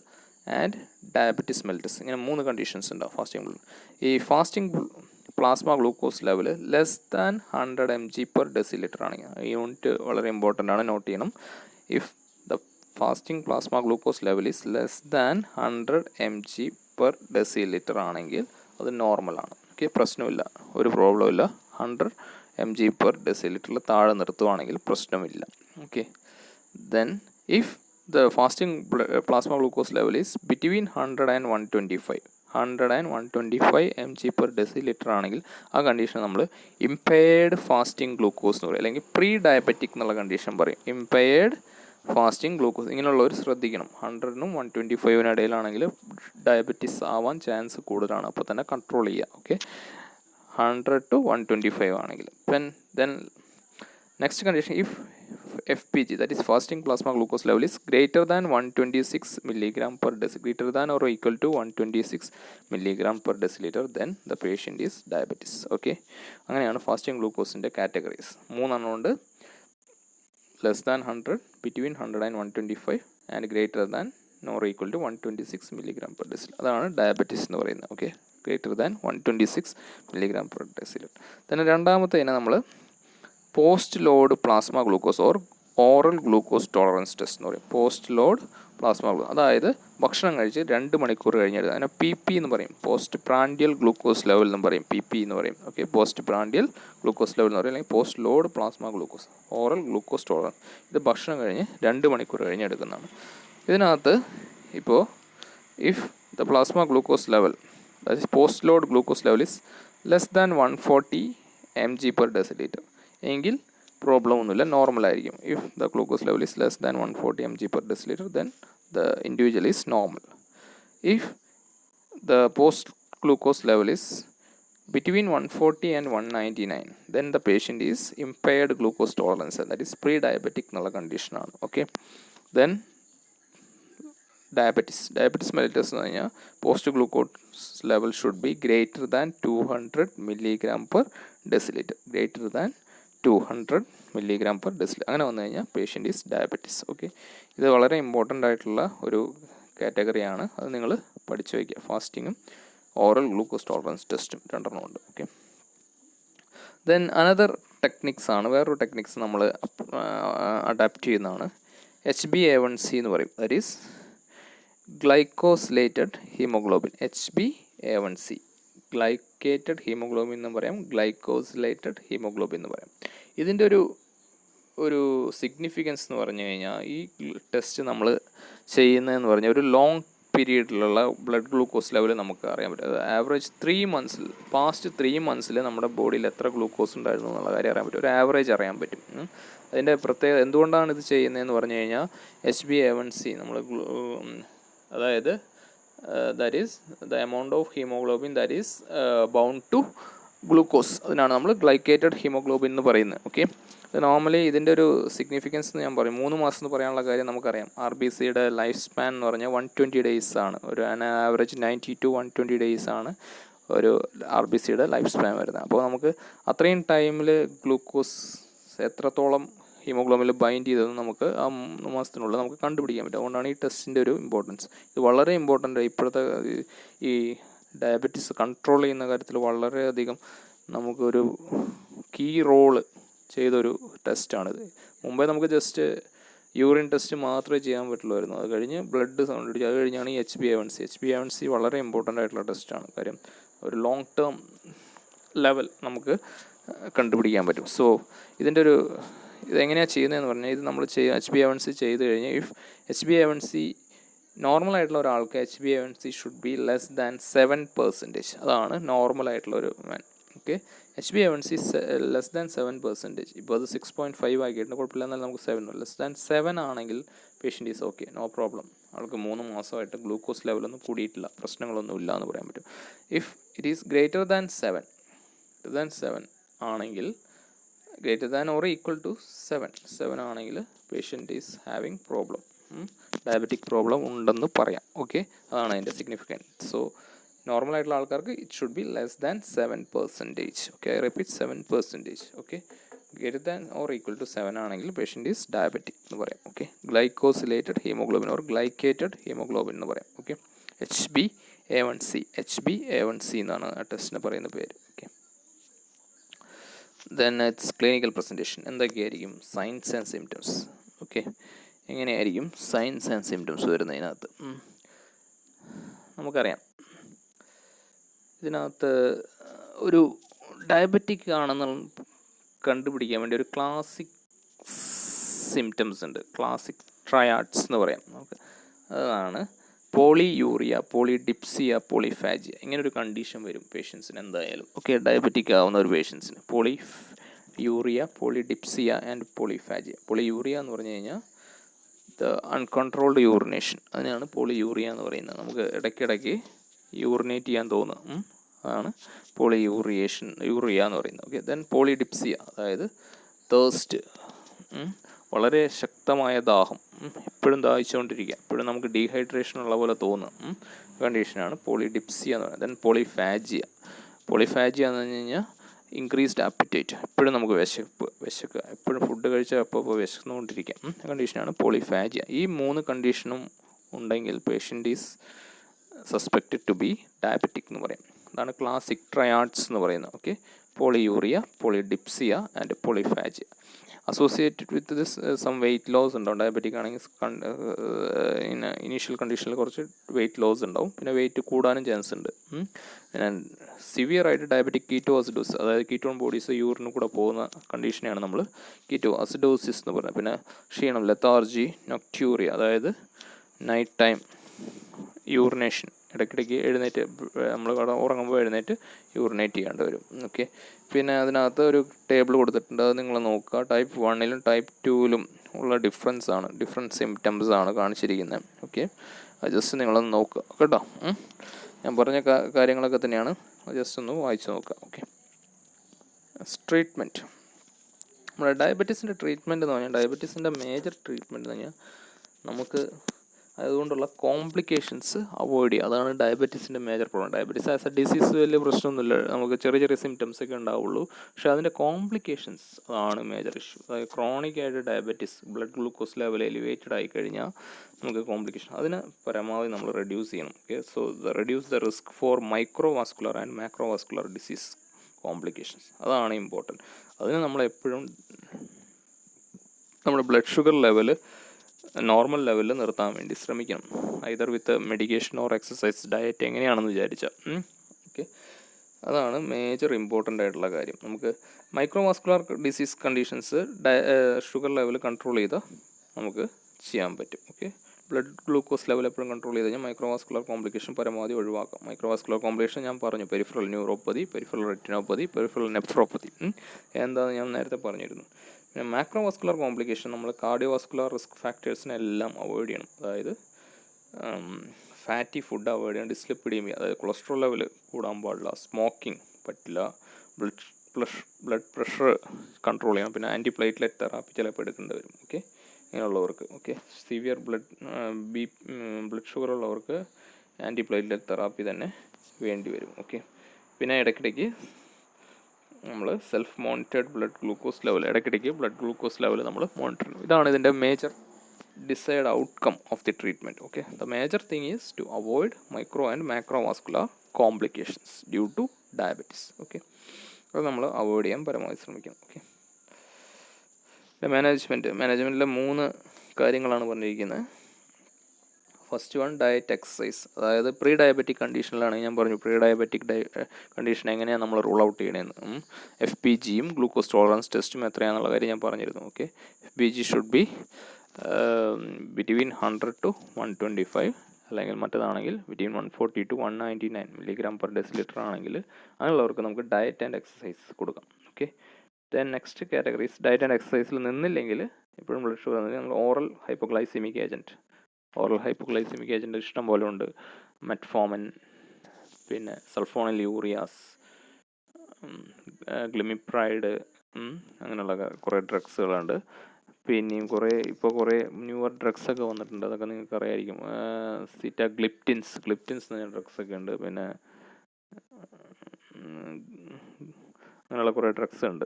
and diabetes mellitus. ഇങ്ങനെ 3 കണ്ടീഷൻസ് ഉണ്ടാവും ഫാസ്റ്റിംഗ് ഗ്ലൂക്കോസ്. ഈ fasting plasma glucose level less than 100 mg/dL ആണ്. ഈ യൂണിറ്റ് വളരെ ഇമ്പോർട്ടൻ്റ് ആണ്, നോട്ട് ചെയ്യണം. If the fasting plasma glucose level is less than 100 mg/dL ആണെങ്കിൽ അത് നോർമലാണ്. ഓക്കെ, പ്രശ്നമില്ല, ഒരു പ്രോബ്ലം ഇല്ല. 100 mg/dL താഴെ നിർത്തുവാണെങ്കിൽ പ്രശ്നമില്ല. Okay, then if the fasting plasma glucose level is between 100 and 125 mg/dL ആണെങ്കിൽ ആ കണ്ടീഷൻ നമ്മൾ ഇംപെയർഡ് ഫാസ്റ്റിംഗ് ഗ്ലൂക്കോസ് എന്ന് പറയും, അല്ലെങ്കിൽ പ്രീ ഡയബറ്റിക് എന്നുള്ള കണ്ടീഷൻ പറയും. ഇംപെയർഡ് ഫാസ്റ്റിംഗ് ഗ്ലൂക്കോസ് ഇങ്ങനെയുള്ളവർ ശ്രദ്ധിക്കണം. 100-നും 125-നും ഇടയിലാണെങ്കിൽ ഡയബറ്റീസ് ആവാൻ ചാൻസ് കൂടുതലാണ്, അപ്പോൾ തന്നെ കൺട്രോൾ ചെയ്യുക. ഓക്കെ, 100 to 125 ആണെങ്കിൽ. then next condition, if FPG, that is fasting plasma glucose level, is greater than 126 mg/dL, greater than or equal to 126 mg/dL, then the patient is diabetes. Okay, അങ്ങനെയാണ് fasting ഗ്ലൂക്കോസിൻ്റെ categories. 3 ഉണ്ട്: less than 100, between 100 and 125 and greater than nor equal to 126 mg/dL. അതാണ് ഡയബറ്റീസ് എന്ന് പറയുന്നത്. Okay, greater than 126 mg/dL. തന്നെ രണ്ടാമത്തെ ഇനം നമ്മൾ post load plasma glucose or oral glucose tolerance test എന്ന് പറയും. പോസ്റ്റ് ലോഡ് പ്ലാസ്മ ഗ്ലൂക്കോസ്, അതായത് ഭക്ഷണം കഴിച്ച് 2 മണിക്കൂർ കഴിഞ്ഞെടുക്കുക. അതിനെ PP എന്ന് പറയും, പോസ്റ്റ് പ്രാൻഡിയൽ ഗ്ലൂക്കോസ് ലെവൽ എന്ന് പറയും, PP എന്ന് പറയും. Okay, post prandial glucose level എന്ന് പറയും, അല്ലെങ്കിൽ post load plasma glucose, oral glucose tolerance. ഇത് ഭക്ഷണം കഴിഞ്ഞ് 2 മണിക്കൂർ കഴിഞ്ഞെടുക്കുന്നതാണ്. ഇതിനകത്ത് ഇപ്പോൾ if the plasma glucose level, that is post load glucose level, is less than 140 mg/dL എങ്കിൽ പ്രോബ്ലം ഒന്നുമില്ല, നോർമൽ ആയിരിക്കും. If the glucose level is less than 140 mg/dL, then the individual is normal. If the post glucose level is between 140 and 199, then the patient is impaired glucose tolerance, that is pre-diabetic എന്നുള്ള condition ആണ്. Okay, then diabetes mellitus എന്ന് പറഞ്ഞാൽ post glucose level should be greater than 200 mg/dL, greater than 200 mg/dL. അങ്ങനെ വന്നു കഴിഞ്ഞാൽ patient is diabetes. Okay, ഇത് വളരെ important ആയിട്ടുള്ള ഒരു കാറ്റഗറിയാണ്, അത് നിങ്ങൾ പഠിച്ചു വയ്ക്കുക. ഫാസ്റ്റിങ്ങും ഓറൽ ഗ്ലൂക്കോസ് ടോളറൻസ് ടെസ്റ്റും 2 ഉണ്ട്. ഓക്കെ, ദെൻ അനദർ ടെക്നിക്സ് ആണ്, വേറൊരു ടെക്നിക്സ് നമ്മൾ അഡാപ്റ്റ് ചെയ്യുന്നതാണ്. HbA1c എന്ന് പറയും, that is glycosylated haemoglobin. HbA1c glycated haemoglobin എന്ന് പറയാം, ഗ്ലൈക്കോസിലേറ്റഡ് ഹീമോഗ്ലോബിൻ എന്ന് പറയാം. ഇതിൻ്റെ ഒരു സിഗ്നിഫിക്കൻസ് എന്ന് പറഞ്ഞു കഴിഞ്ഞാൽ, ഈ ടെസ്റ്റ് നമ്മൾ ചെയ്യുന്നതെന്ന് പറഞ്ഞാൽ ഒരു ലോങ് പീരീഡിലുള്ള ബ്ലഡ് ഗ്ലൂക്കോസ് ലെവൽ നമുക്ക് അറിയാൻ പറ്റും. ആവറേജ് 3 months, പാസ്റ്റ് 3 months നമ്മുടെ ബോഡിയിൽ എത്ര ഗ്ലൂക്കോസ് ഉണ്ടായിരുന്നു എന്നുള്ള കാര്യം അറിയാൻ പറ്റും, ഒരു ആവറേജ് അറിയാൻ പറ്റും. അതിൻ്റെ പ്രത്യേകത എന്തുകൊണ്ടാണ് ഇത് ചെയ്യുന്നതെന്ന് പറഞ്ഞു കഴിഞ്ഞാൽ, HbA1c നമ്മൾ അതായത് that is the amount of hemoglobin that is bound to glucose, അതിനാണ് നമ്മൾ ഗ്ലൈക്കേറ്റഡ് ഹീമോഗ്ലോബിൻ എന്ന് പറയുന്നത്. ഓക്കെ, നോർമലി ഇതിൻ്റെ ഒരു സിഗ്നിഫിക്കൻസ് എന്ന് ഞാൻ പറയും, 3 മാസം എന്ന് പറയാനുള്ള കാര്യം നമുക്കറിയാം. RBCയുടെ ലൈഫ് സ്പാൻ എന്ന് പറഞ്ഞാൽ 120 days ആണ്, ഒരു ആവറേജ് 90 to 120 days ആണ് ഒരു RBCയുടെ ലൈഫ് സ്പാൻ വരുന്നത്. അപ്പോൾ നമുക്ക് അത്രയും ടൈമിൽ ഗ്ലൂക്കോസ് എത്രത്തോളം ഹീമോഗ്ലോബിനിൽ ബൈൻഡ് ചെയ്തതെന്ന് നമുക്ക് ആ 3 മാസത്തിനുള്ളിൽ നമുക്ക് കണ്ടുപിടിക്കാൻ പറ്റും. അതുകൊണ്ടാണ് ഈ ടെസ്റ്റിൻ്റെ ഒരു ഇമ്പോർട്ടൻസ്. ഇത് വളരെ ഇമ്പോർട്ടൻ്റ്. ഇപ്പോഴത്തെ ഈ ഡയബറ്റീസ് കൺട്രോൾ ചെയ്യുന്ന കാര്യത്തിൽ വളരെയധികം നമുക്കൊരു കീ റോള് ചെയ്തൊരു ടെസ്റ്റാണിത്. മുമ്പേ നമുക്ക് ജസ്റ്റ് യൂറിൻ ടെസ്റ്റ് മാത്രമേ ചെയ്യാൻ പറ്റുള്ളായിരുന്നു. അത് കഴിഞ്ഞ് ബ്ലഡ് സൗണ്ട് അടിച്ച് അത് കഴിഞ്ഞാണ് ഈ HbA1c വളരെ ഇമ്പോർട്ടൻ്റ് ആയിട്ടുള്ള ടെസ്റ്റാണ്. കാര്യം ഒരു ലോങ് ടേം ലെവൽ നമുക്ക് കണ്ടുപിടിക്കാൻ പറ്റും. സോ ഇതിൻ്റെ ഒരു ഇതെങ്ങനെയാണ് ചെയ്യുന്നതെന്ന് പറഞ്ഞാൽ, ഇത് നമ്മൾ HbA1c ചെയ്ത് കഴിഞ്ഞ് ഇഫ് HbA1c നോർമലായിട്ടുള്ള ഒരാൾക്ക് HbA1c should be less than 7%. അതാണ് നോർമലായിട്ടുള്ള ഒരു മാൻ. Okay, HbA1c less than 7%. ഇപ്പോൾ അത് 6.5 ആക്കിയിട്ടുണ്ട്, കുഴപ്പമില്ല. എന്നാൽ നമുക്ക് 7 ലെസ് ദാൻ 7 ആണെങ്കിൽ patient is okay, no problem. ആൾക്ക് 3 മാസമായിട്ട് ഗ്ലൂക്കോസ് ലെവലൊന്നും കൂടിയിട്ടില്ല, പ്രശ്നങ്ങളൊന്നും ഇല്ല എന്ന് പറയാൻ പറ്റും. If it is greater than 7 ആണെങ്കിൽ, greater than or equal to 7 ആണെങ്കിൽ patient is having problem, diabetic problem ഉണ്ടെന്ന് പറയാം. ഓക്കെ, അതാണ് അതിൻ്റെ സിഗ്നിഫിക്കൻറ്റ്. സോ നോർമലായിട്ടുള്ള ആൾക്കാർക്ക് it should be less than 7%. Okay, I repeat 7%. Okay, greater than or equal to 7 ആണെങ്കിൽ patient is diabetic എന്ന് പറയാം. Okay, glycosylated haemoglobin or glycated haemoglobin എന്ന് പറയാം. ഓക്കെ, HbA1c എന്നാണ് ആ ടെസ്റ്റിന് പറയുന്ന പേര്. Okay, then its clinical presentation. എന്തൊക്കെയായിരിക്കും സൈൻസ് ആൻഡ് സിംറ്റംസ്? ഓക്കെ, എങ്ങനെയായിരിക്കും സൈൻസ് ആൻഡ് സിംറ്റംസ് വരുന്നതിനകത്ത്? നമുക്കറിയാം, ഇതിനകത്ത് ഒരു ഡയബറ്റിക് ആണെന്ന് കണ്ടുപിടിക്കാൻ വേണ്ടി ഒരു ക്ലാസിക് സിംറ്റംസ് ഉണ്ട്. ക്ലാസിക് ട്രയാഡ്സ് എന്ന് പറയാം നമുക്ക്. അതാണ് പോളിയൂറിയ, പോളിഡിപ്സിയ, പോളിഫാജിയ. ഇങ്ങനൊരു കണ്ടീഷൻ വരും പേഷ്യൻസിന് എന്തായാലും. ഓക്കെ, ഡയബറ്റിക് ആവുന്ന ഒരു പേഷ്യൻസിന് പോളിയൂറിയ, പോളിഡിപ്സിയ ആൻഡ് പോളിഫാജിയ. പോളിയൂറിയ എന്ന് പറഞ്ഞു കഴിഞ്ഞാൽ അൺകൺട്രോൾഡ് യൂറിനേഷൻ, അതിനാണ് പോളിയൂറിയ എന്ന് പറയുന്നത്. നമുക്ക് ഇടയ്ക്കിടയ്ക്ക് യൂറിനേറ്റ് ചെയ്യാൻ തോന്നുക, അതാണ് യൂറിയ എന്ന് പറയുന്നത്. ഓക്കെ, ദെൻ പോളിഡിപ്സിയ, അതായത് തേഴ്സ്റ്റ്, വളരെ ശക്തമായ ദാഹം, എപ്പോഴും ദാഹിച്ചുകൊണ്ടിരിക്കുക, എപ്പോഴും നമുക്ക് ഡീഹൈഡ്രേഷൻ ഉള്ള പോലെ തോന്നുക കണ്ടീഷനാണ് പോളിഡിപ്സിയ എന്ന് പറയുന്നത്. ദെൻ പോളിഫാജിയ എന്ന് പറഞ്ഞു കഴിഞ്ഞാൽ ഇൻക്രീസ്ഡ് ആപ്പിറ്റൈറ്റ്, എപ്പോഴും നമുക്ക് വിശക്കുക, എപ്പോഴും ഫുഡ് കഴിച്ചാൽ അപ്പോൾ വിശന്നുകൊണ്ടിരിക്കാം, കണ്ടീഷനാണ് പോളിഫാജിയ. ഈ 3 കണ്ടീഷനും ഉണ്ടെങ്കിൽ patient is suspected to be diabetic എന്ന് പറയും. അതാണ് ക്ലാസിക് ട്രയാഡ്സ് എന്ന് പറയുന്നത്. Okay, polyuria, polydipsia and polyphagia. Associated with this some weight loss ഉണ്ടാവും. ഡയബറ്റിക് ആണെങ്കിൽ ഇനീഷ്യൽ കണ്ടീഷനിൽ കുറച്ച് വെയിറ്റ് ലോസ് ഉണ്ടാവും, പിന്നെ വെയിറ്റ് കൂടാനും ചാൻസ് ഉണ്ട്. പിന്നെ സിവിയർ ആയിട്ട് ഡയബറ്റിക് കീറ്റോഅസിഡോസിസ്, അതായത് കീറ്റോൺ ബോഡീസ് യൂറിന് കൂടെ പോകുന്ന കണ്ടീഷനെയാണ് നമ്മൾ കീറ്റോഅസിഡോസിസ് എന്ന് പറയുന്നത്. പിന്നെ ക്ഷീണം, ലെത്താർജി, നൊക്ട്യൂറിയ, അതായത് നൈറ്റ് ടൈം യൂറിനേഷൻ, ഇടയ്ക്കിടയ്ക്ക് എഴുന്നേറ്റ് നമ്മൾ ഉറങ്ങുമ്പോൾ എഴുന്നേറ്റ് യൂറിനേറ്റ് ചെയ്യേണ്ടി വരും. ഓക്കെ, പിന്നെ അതിനകത്ത് ഒരു ടേബിൾ കൊടുത്തിട്ടുണ്ട്, അത് നിങ്ങൾ നോക്കുക. ടൈപ്പ് 1ലും ടൈപ്പ് 2ലും ഉള്ള ഡിഫറെൻറ്റ് സിംറ്റംസ് ആണ് കാണിച്ചിരിക്കുന്നത്. ഓക്കെ, അത് ജസ്റ്റ് നിങ്ങളൊന്ന് നോക്കുക കേട്ടോ. ഞാൻ പറഞ്ഞ കാര്യങ്ങളൊക്കെ തന്നെയാണ്, ജസ്റ്റ് ഒന്ന് വായിച്ച് നോക്കുക. Okay, treatment. നമ്മുടെ ഡയബറ്റീസിൻ്റെ ട്രീറ്റ്മെൻറ്റ് എന്ന് പറഞ്ഞാൽ, ഡയബറ്റീസിൻ്റെ മേജർ ട്രീറ്റ്മെൻറ്റ് എന്ന് പറഞ്ഞാൽ നമുക്ക് അതുകൊണ്ടുള്ള കോംപ്ലിക്കേഷൻസ് അവോയ്ഡ് ചെയ്യുക. അതാണ് ഡയബറ്റീസിൻ്റെ major problem. Diabetes as a disease വലിയ പ്രശ്നമൊന്നുമില്ല, നമുക്ക് ചെറിയ സിംറ്റംസ് ഒക്കെ ഉണ്ടാവുള്ളൂ. പക്ഷേ അതിൻ്റെ കോംപ്ലിക്കേഷൻസ് അതാണ് മേജർ ഇഷ്യൂ. അതായത് ക്രോണിക് ആയിട്ട് diabetes, blood glucose level elevated ആയി കഴിഞ്ഞാൽ നമുക്ക് കോംപ്ലിക്കേഷൻ, അതിനെ പരമാവധി നമ്മൾ റെഡ്യൂസ് ചെയ്യണം. Okay, so reduce the risk for microvascular and macrovascular disease complications, അതാണ് ഇമ്പോർട്ടൻറ്റ്. അതിന് നമ്മളെപ്പോഴും നമ്മുടെ ബ്ലഡ് ഷുഗർ ലെവൽ നോർമൽ ലെവലിൽ നിർത്താൻ വേണ്ടി ശ്രമിക്കണം, either with medication or exercise, diet എങ്ങനെയാണെന്ന് വിചാരിച്ചാൽ. ഓക്കെ, അതാണ് മേജർ ഇമ്പോർട്ടൻ്റ് ആയിട്ടുള്ള കാര്യം. നമുക്ക് microvascular disease conditions sugar level control ചെയ്താൽ നമുക്ക് ചെയ്യാൻ പറ്റും. ഓക്കെ, ബ്ലഡ് ഗ്ലൂക്കോസ് ലെവൽ എപ്പോഴും കൺട്രോൾ ചെയ്ത് കഴിഞ്ഞാൽ മൈക്രോവാസ്കുലർ കോംപ്ലിക്കേഷൻ പരമാവധി ഒഴിവാക്കാം. മൈക്രോവാസ്കുലർ കോംപ്ലിക്കേഷൻ ഞാൻ പറഞ്ഞു, peripheral neuropathy, peripheral retinopathy, peripheral nephropathy, എന്താണെന്ന് ഞാൻ നേരത്തെ പറഞ്ഞിരുന്നു. പിന്നെ മാക്രോവാസ്കുലർ കോംപ്ലിക്കേഷൻ, നമ്മൾ കാർഡിയോവാസ്കുലർ റിസ്ക് ഫാക്ടേഴ്സിനെല്ലാം അവോയ്ഡ് ചെയ്യണം. അതായത് ഫാറ്റി ഫുഡ് അവോയ്ഡ് ചെയ്യണം, ഡിസ്ലിപ്പിഡീമിയ, അതായത് കൊളസ്ട്രോൾ ലെവൽ കൂടാൻ പാടില്ല, സ്മോക്കിംഗ് പറ്റില്ല, ബ്ലഡ് പ്രഷർ കൺട്രോൾ ചെയ്യണം, പിന്നെ ആൻറ്റിപ്ലേറ്റ്ലെറ്റ് തെറാപ്പി ചിലപ്പോൾ എടുക്കേണ്ടി വരും. ഓക്കെ, ഇങ്ങനെയുള്ളവർക്ക്. ഓക്കെ, സിവിയർ ബ്ലഡ് ഷുഗർ ഉള്ളവർക്ക് ആൻറ്റിപ്ലേറ്റ്ലെറ്റ് തെറാപ്പി തന്നെ വേണ്ടി വരും. ഓക്കെ, പിന്നെ ഇടയ്ക്കിടയ്ക്ക് നമ്മൾ self monitored blood glucose level, ഇടയ്ക്കിടയ്ക്ക് ബ്ലഡ് ഗ്ലൂക്കോസ് ലെവൽ നമ്മൾ മോണിറ്റർ ചെയ്യണം. ഇതാണ് ഇതിൻ്റെ major desired outcome of the treatment. Okay, the major thing is to avoid micro and macrovascular complications due to diabetes. Okay, അത് നമ്മൾ അവോയ്ഡ് ചെയ്യാൻ പരമാവധി ശ്രമിക്കണം. ഓക്കെ, മാനേജ്മെൻറ്റിലെ 3 കാര്യങ്ങളാണ് പറഞ്ഞിരിക്കുന്നത്. First one diet exercise. അതായത് പ്രീ ഡയബറ്റിക് കണ്ടീഷനിലാണ് ഞാൻ പറഞ്ഞു പ്രീ ഡയബറ്റിക് കണ്ടീഷൻ എങ്ങനെയാണ് നമ്മൾ റൂൾ ഔട്ട് ചെയ്യണമെന്ന്. FPGയും ഗ്ലൂക്കോസ് ടോളറൻസ് ടെസ്റ്റും എത്രയാണെന്നുള്ള കാര്യം ഞാൻ പറഞ്ഞിരുന്നു. Okay, FPG should be between 100 to 125, അല്ലെങ്കിൽ മറ്റേതാണെങ്കിൽ between 140 to 199 milligram per decilitre ആണെങ്കിൽ അങ്ങനെയുള്ളവർക്ക് നമുക്ക് ഡയറ്റ് ആൻഡ് എക്സസൈസ് കൊടുക്കാം. Okay, then next categories diet and എക്സസൈസിൽ നിന്നില്ലെങ്കിൽ ഇപ്പോഴും ബ്ലഡ് ഷുഗർ നമ്മൾ ഓറൽ ഹൈപ്പോഗ്ലൈസിമിക് ഏജൻറ്റ് ഇഷ്ടം പോലെ ഉണ്ട്. മെറ്റ്ഫോമിൻ, പിന്നെ സൾഫോണിൽ യൂറിയാസ്, ഗ്ലിമിപ്രൈഡ്, അങ്ങനെയുള്ള കുറേ ഡ്രഗ്സുകളുണ്ട്. പിന്നെയും കുറേ ന്യൂവർ ഡ്രഗ്സൊക്കെ വന്നിട്ടുണ്ട്, അതൊക്കെ നിങ്ങൾക്ക് അറിയായിരിക്കും. സിറ്റാഗ്ലിപ്റ്റിൻസ് എന്ന് പറഞ്ഞ ഡ്രഗ്സൊക്കെ ഉണ്ട്. പിന്നെ അങ്ങനെയുള്ള കുറേ ഡ്രഗ്സ് ഉണ്ട്.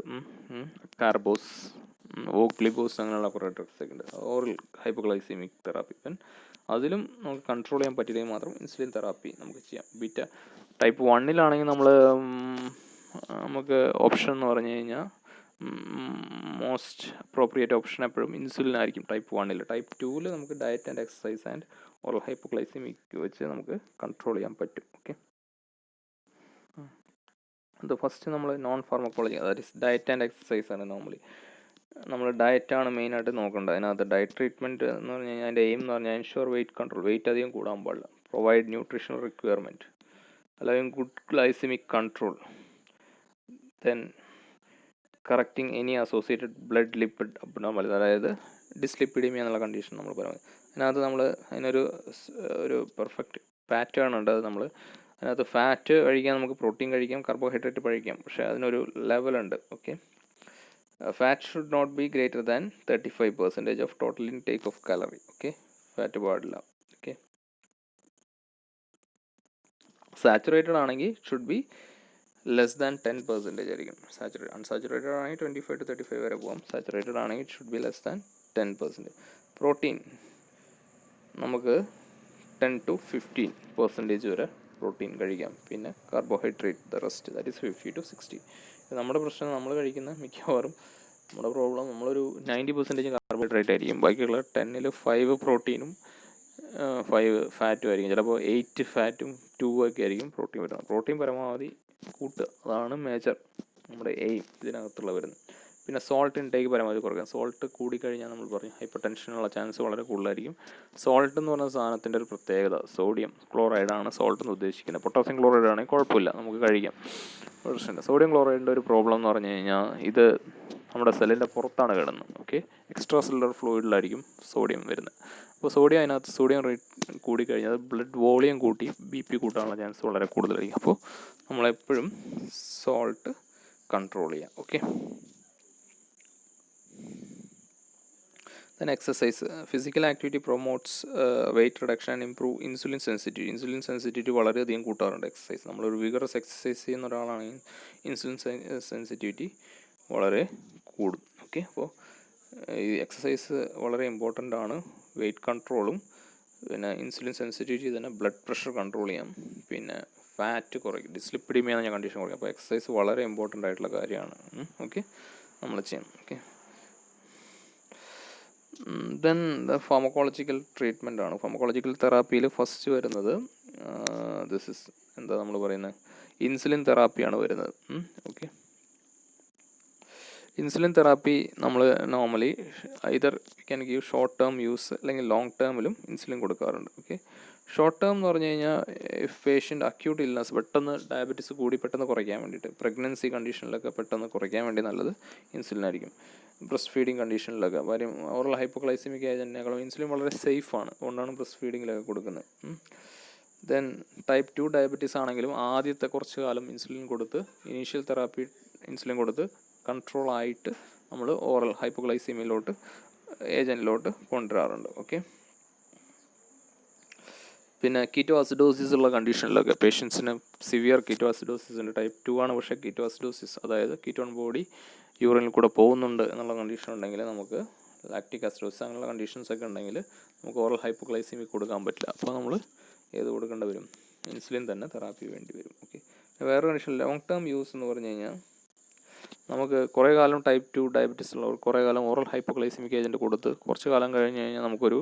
കാർബോസ്, ഓഗ്ലിബോസ്, അങ്ങനെയുള്ള കുറേ ഡ്രഗ്സൊക്കെ ഉണ്ട്. Oral hypoglycaemic therapy. അതിലും നമുക്ക് കൺട്രോൾ ചെയ്യാൻ പറ്റില്ലെങ്കിൽ മാത്രം ഇൻസുലിൻ തെറാപ്പി നമുക്ക് ചെയ്യാം. ബീറ്റ ടൈപ്പ് 1 നമുക്ക് ഓപ്ഷൻ എന്ന് പറഞ്ഞു കഴിഞ്ഞാൽ മോസ്റ്റ് അപ്രോപ്രിയേറ്റ് ഓപ്ഷൻ എപ്പോഴും ഇൻസുലിൻ ആയിരിക്കും ടൈപ്പ് 1. ടൈപ്പ് 2 നമുക്ക് diet and exercise and oral hypoglycaemic വെച്ച് നമുക്ക് കൺട്രോൾ ചെയ്യാൻ പറ്റും. ഓക്കെ, അത് ഫസ്റ്റ് നമ്മൾ നോൺ ഫാർമക്കോളജി, അതായത് ഡയറ്റ് ആൻഡ് എക്സസൈസ് ആണ്. നോർമലി നമ്മൾ ഡയറ്റാണ് മെയിനായിട്ട് നോക്കേണ്ടത്. അതിനകത്ത് ഡയറ്റ് ട്രീറ്റ്മെൻറ്റ് എന്ന് പറഞ്ഞു കഴിഞ്ഞാൽ അതിൻ്റെ എയിം എന്ന് പറഞ്ഞാൽ എൻഷുർ വെയിറ്റ് കൺട്രോൾ, വെയിറ്റ് അധികം കൂടാൻ പാടില്ല. പ്രൊവൈഡ് ന്യൂട്രീഷണൽ റിക്വയർമെൻറ്റ്, അല്ലെങ്കിൽ good glycaemic control, then correcting any associated blood lipid abnormal, അതായത് ഡിസ്ലിപ്പിഡീമിയ എന്നുള്ള കണ്ടീഷൻ നമ്മൾ പറയുന്നത്. അതിനകത്ത് നമ്മൾ അതിനൊരു പെർഫെക്റ്റ് പാറ്റേൺ ഉണ്ട്. അത് നമ്മൾ അതിനകത്ത് ഫാറ്റ് കഴിക്കാം, നമുക്ക് പ്രോട്ടീൻ കഴിക്കാം, കാർബോഹൈഡ്രേറ്റ് കഴിക്കാം, പക്ഷേ അതിനൊരു ലെവലുണ്ട്. Okay, fat should not be greater than 35% of total intake of calorie. Okay, fat പാടില്ല. ഓക്കെ, സാച്ചുറേറ്റഡ് ആണെങ്കിൽ ഷുഡ് ബി ലെസ് ദാൻ 10% ആയിരിക്കും. അൺസാച്ചുറേറ്റഡ് ആണെങ്കിൽ 25 to 35 വരെ പോകാം. സാച്ചുറേറ്റഡ് ആണെങ്കിൽ should be less than 10%. Protein നമുക്ക് 10 to 15% വരെ പ്രോട്ടീൻ കഴിക്കാം. പിന്നെ carbohydrate the rest, that is 50 to 60. നമ്മുടെ പ്രശ്നം നമ്മൾ കഴിക്കുന്ന മിക്കവാറും നമ്മുടെ പ്രോബ്ലം നമ്മളൊരു 90% കാർബോഹൈഡ്രേറ്റ് ആയിരിക്കും, ബാക്കിയുള്ള 10ൽ 5 പ്രോട്ടീനും 5 ഫാറ്റും ആയിരിക്കും. ചിലപ്പോൾ 8 ഫാറ്റും 2 ഒക്കെ ആയിരിക്കും പ്രോട്ടീൻ വരുന്നത്. പ്രോട്ടീൻ പരമാവധി കൂട്ടുക, അതാണ് മേജർ നമ്മുടെ എയിം ഇതിനകത്തുള്ള വരുന്നത്. പിന്നെ സോൾട്ട് ഇൻടേക്ക് പരമാവധി കുറയ്ക്കാം. സോൾട്ട് കൂടിക്കഴിഞ്ഞാൽ നമ്മൾ പറയും ഹൈപ്പർ ടെൻഷനുള്ള ചാൻസ് വളരെ കൂടുതലായിരിക്കും. സോൾട്ട് എന്ന് പറഞ്ഞ സാധനത്തിൻ്റെ ഒരു പ്രത്യേകത സോഡിയം ക്ലോറൈഡാണ് സോൾട്ട് എന്ന് ഉദ്ദേശിക്കുന്നത്. പൊട്ടാസ്യം ക്ലോറൈഡ് ആണെങ്കിൽ കുഴപ്പമില്ല, നമുക്ക് കഴിക്കാം, പ്രശ്നമില്ല. സോഡിയം ക്ലോറൈഡിൻ്റെ ഒരു പ്രോബ്ലം എന്ന് പറഞ്ഞു കഴിഞ്ഞാൽ ഇത് നമ്മുടെ സെല്ലിൻ്റെ പുറത്താണ് കിടന്നത്. ഓക്കെ, എക്സ്ട്രാ സെല്ലുലർ ഫ്ലൂയിഡിലായിരിക്കും സോഡിയം വരുന്നത്. അപ്പോൾ സോഡിയം റേറ്റ് കൂടിക്കഴിഞ്ഞാൽ അത് ബ്ലഡ് വോളിയം കൂട്ടി BP കൂട്ടാനുള്ള ചാൻസ് വളരെ കൂടുതലായിരിക്കും. അപ്പോൾ നമ്മളെപ്പോഴും സോൾട്ട് കൺട്രോൾ ചെയ്യാം. Okay, then exercise. Physical activity promotes weight reduction and improve insulin sensitivity വളരെയധികം കൂട്ടാറുണ്ട് എക്സസൈസ്. നമ്മളൊരു വിഗറസ് എക്സസൈസ് ചെയ്യുന്ന ഒരാളാണെങ്കിൽ ഇൻസുലിൻ സെൻസിറ്റിവിറ്റി വളരെ കൂടും. ഓക്കെ, അപ്പോൾ ഈ എക്സസൈസ് വളരെ ഇമ്പോർട്ടൻ്റ് ആണ്. വെയിറ്റ് കൺട്രോളും പിന്നെ ഇൻസുലിൻ സെൻസിറ്റിവിറ്റി തന്നെ ബ്ലഡ് പ്രഷർ കൺട്രോൾ ചെയ്യാം, പിന്നെ ഫാറ്റ് കുറയ്ക്കും, ഡിസ്ലിപ്പിഡീമിയ എന്ന കണ്ടീഷൻ കുറയ്ക്കും. അപ്പോൾ എക്സസൈസ് വളരെ ഇമ്പോർട്ടൻ്റ് ആയിട്ടുള്ള കാര്യമാണ്. ഓക്കെ, നമ്മൾ ചെയ്യണം. ഓക്കെ, ദെൻ ഫാർമക്കോളജിക്കൽ ട്രീറ്റ്മെൻ്റ് ആണ്. ഫാർമക്കോളജിക്കൽ തെറാപ്പിയിൽ ഫസ്റ്റ് വരുന്നത് ദിസ് ഇസ് എന്താ നമ്മൾ പറയുന്നത് ഇൻസുലിൻ തെറാപ്പിയാണ് വരുന്നത്. ഓക്കെ, ഇൻസുലിൻ തെറാപ്പി നമ്മൾ normally either can give short term use അല്ലെങ്കിൽ ലോങ് ടേമിലും ഇൻസുലിൻ കൊടുക്കാറുണ്ട്. ഓക്കെ, ഷോർട്ട് ടേം എന്ന് പറഞ്ഞു കഴിഞ്ഞാൽ ഇഫ് പേഷ്യൻ്റ് അക്യൂട്ട് ഇൽനസ് പെട്ടെന്ന് ഡയബറ്റീസ് കൂടി പെട്ടെന്ന് കുറയ്ക്കാൻ വേണ്ടിയിട്ട്, പ്രഗ്നൻസി കണ്ടീഷനിലൊക്കെ പെട്ടെന്ന് കുറയ്ക്കാൻ വേണ്ടി നല്ലത് ഇൻസുലിൻ ആയിരിക്കും. ബ്രസ്റ്റ് ഫീഡിങ് കണ്ടീഷനിലൊക്കെ കാര്യം ഓറൽ ഹൈപ്പോഗ്ലൈസിമിക് ഏജൻറ്റിനേക്കാളും ഇൻസുലിൻ വളരെ സേഫ് ആണ്, അതുകൊണ്ടാണ് ബ്രസ്റ്റ് ഫീഡിങ്ങിലൊക്കെ കൊടുക്കുന്നത്. ദെൻ ടൈപ്പ് 2 ഡയബറ്റീസ് ആണെങ്കിലും ആദ്യത്തെ കുറച്ച് കാലം ഇൻസുലിൻ കൊടുത്ത് ഇനീഷ്യൽ തെറാപ്പി ഇൻസുലിൻ കൊടുത്ത് കൺട്രോൾ ആയിട്ട് നമ്മൾ ഓറൽ ഹൈപ്പോഗ്ലൈസിമിയിലോട്ട് ഏജൻറ്റിലോട്ട് കൊണ്ടുവരാറുണ്ട്. ഓക്കെ, പിന്നെ കീറ്റോ അസിഡോസിസ് ഉള്ള കണ്ടീഷനിലൊക്കെ പേഷ്യൻസിന് സിവിയർ കീറ്റോ അസിഡോസിസിൻ്റെ ടൈപ്പ് 2 ആണ്, പക്ഷേ കീറ്റോ അസിഡോസിസ് അതായത് കീറ്റോൺ ബോഡി യൂറിനിൽ കൂടെ പോകുന്നുണ്ട് എന്നുള്ള കണ്ടീഷൻ ഉണ്ടെങ്കിൽ നമുക്ക് ലാക്റ്റിക് അസിഡോസിസ് അങ്ങനെയുള്ള കണ്ടീഷൻസ് ഒക്കെ ഉണ്ടെങ്കിൽ നമുക്ക് ഓറൽ ഹൈപ്പോഗ്ലൈസീമിക് കൊടുക്കാൻ പറ്റില്ല. അപ്പോൾ നമ്മൾ ഏത് കൊടുക്കേണ്ടി വരും? ഇൻസുലിൻ തന്നെ തെറാപ്പി വേണ്ടി വരും. ഓക്കെ. വേറെ കണ്ടീഷൻ ലോങ് ടേം യൂസ് എന്ന് പറഞ്ഞു കഴിഞ്ഞാൽ നമുക്ക് കുറേ കാലം ടൈപ്പ് 2 ഡയബറ്റീസ് ഉള്ളവർ കുറേ കാലം ഓറൽ ഹൈപ്പോഗ്ലൈസീമിക് ഏജൻറ്റ് കൊടുത്ത് കുറച്ച് കാലം കഴിഞ്ഞ് കഴിഞ്ഞാൽ നമുക്കൊരു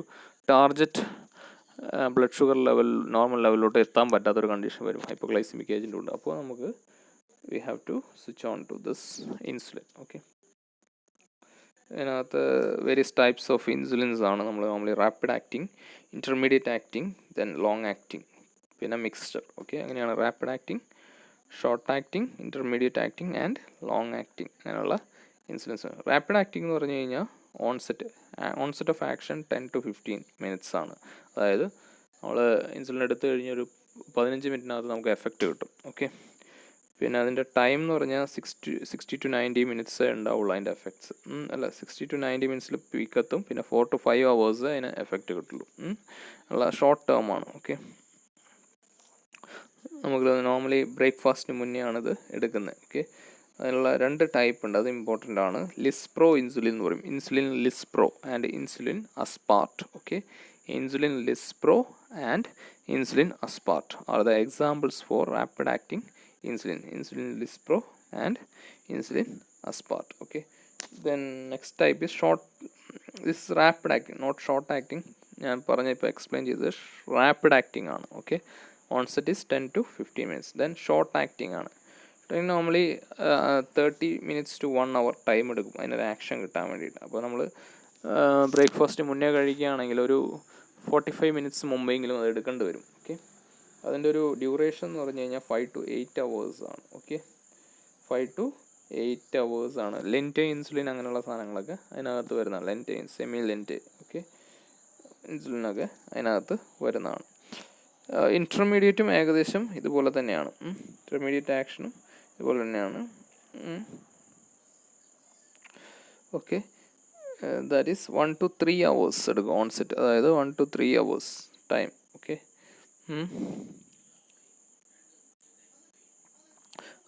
target blood sugar level normal ലെവലിലോട്ട് എത്താൻ പറ്റാത്തൊരു കണ്ടീഷൻ വരും ഹൈപ്പോഗ്ലൈസീമിക് ഏജൻറ്റ് ഉണ്ട്. അപ്പോൾ നമുക്ക് we have to switch on to this insulin. Okay. ഇതിനകത്ത് വേരിയസ് ടൈപ്സ് ഓഫ് ഇൻസുലിൻസ് ആണ് നമ്മൾ normally rapid acting, intermediate acting, then long acting, പിന്നെ മിക്സ്ചർ. ഓക്കെ, അങ്ങനെയാണ് rapid acting, short acting, intermediate acting and long acting അങ്ങനെയുള്ള insulins. Rapid acting എന്ന് പറഞ്ഞു കഴിഞ്ഞാൽ onset of action 10 to 15 minutes ആണ്. അതായത് നമ്മൾ ഇൻസുലിൻ എടുത്തു കഴിഞ്ഞൊരു 15 മിനിറ്റിനകത്ത് നമുക്ക് എഫക്റ്റ് കിട്ടും. ഓക്കെ. പിന്നെ അതിൻ്റെ ടൈം എന്ന് പറഞ്ഞാൽ 60 to 90 minutes ഉണ്ടാവുള്ളൂ അതിൻ്റെ എഫക്ട്സ്. അല്ല, 60 to 90 minutes പീക്ക് എത്തും. പിന്നെ 4 to 5 hours അതിന് എഫക്റ്റ് കിട്ടുള്ളൂ. അല്ല, ഷോർട്ട് ടേം ആണ്. ഓക്കെ. നമുക്ക് നോർമലി ബ്രേക്ക്ഫാസ്റ്റിന് മുന്നേ ആണിത് എടുക്കുന്നത്. ഓക്കെ. അതിനുള്ള 2 ടൈപ്പ് ഉണ്ട്, അത് ഇമ്പോർട്ടൻ്റ് ആണ്. ലിസ്പ്രോ ഇൻസുലിൻ എന്ന് പറയും. Insulin lispro and insulin aspart. Okay. Insulin lispro and insulin aspart are the examples for rapid acting insulin. Insulin lispro and insulin aspart. Okay. Then next type is short. This is rapid acting, not short acting. ഞാൻ പറഞ്ഞ ഇപ്പോൾ explain ചെയ്തത് rapid acting ആണ്. Okay. Onset is 10 to 15 minutes. Then short acting ആണ്. Normally 30 minutes to 1 hour time എടുക്കും അതിനൊരു action കിട്ടാൻ വേണ്ടിയിട്ട്. അപ്പോൾ നമ്മൾ ബ്രേക്ക്ഫാസ്റ്റ് മുന്നേ കഴിക്കുകയാണെങ്കിൽ ഒരു 45 minutes മുമ്പെങ്കിലും അത് എടുക്കേണ്ടി വരും. ഓക്കെ. അതിൻ്റെ ഒരു ഡ്യൂറേഷൻ എന്ന് പറഞ്ഞു കഴിഞ്ഞാൽ 5 to 8 hours ആണ്. ഓക്കെ. 5 to 8 hours ആണ്. ലെൻറ്റ് ഇൻസുലിൻ അങ്ങനെയുള്ള സാധനങ്ങളൊക്കെ അതിനകത്ത് വരുന്നതാണ്. ലെൻറ്റ്, സെമി ലെൻറ്റ്, ഓക്കെ, ഇൻസുലിനൊക്കെ അതിനകത്ത് വരുന്നതാണ്. ഇൻ്റർമീഡിയറ്റും ഏകദേശം ഇതുപോലെ തന്നെയാണ്. ഇൻ്റർമീഡിയറ്റ് ആക്ഷനും ഇതുപോലെ തന്നെയാണ്. Okay. That is 1 to 3 hours എടുക്കും ഓൺസെറ്റ്, അതായത് 1 to 3 hours ടൈം. ഓക്കെ.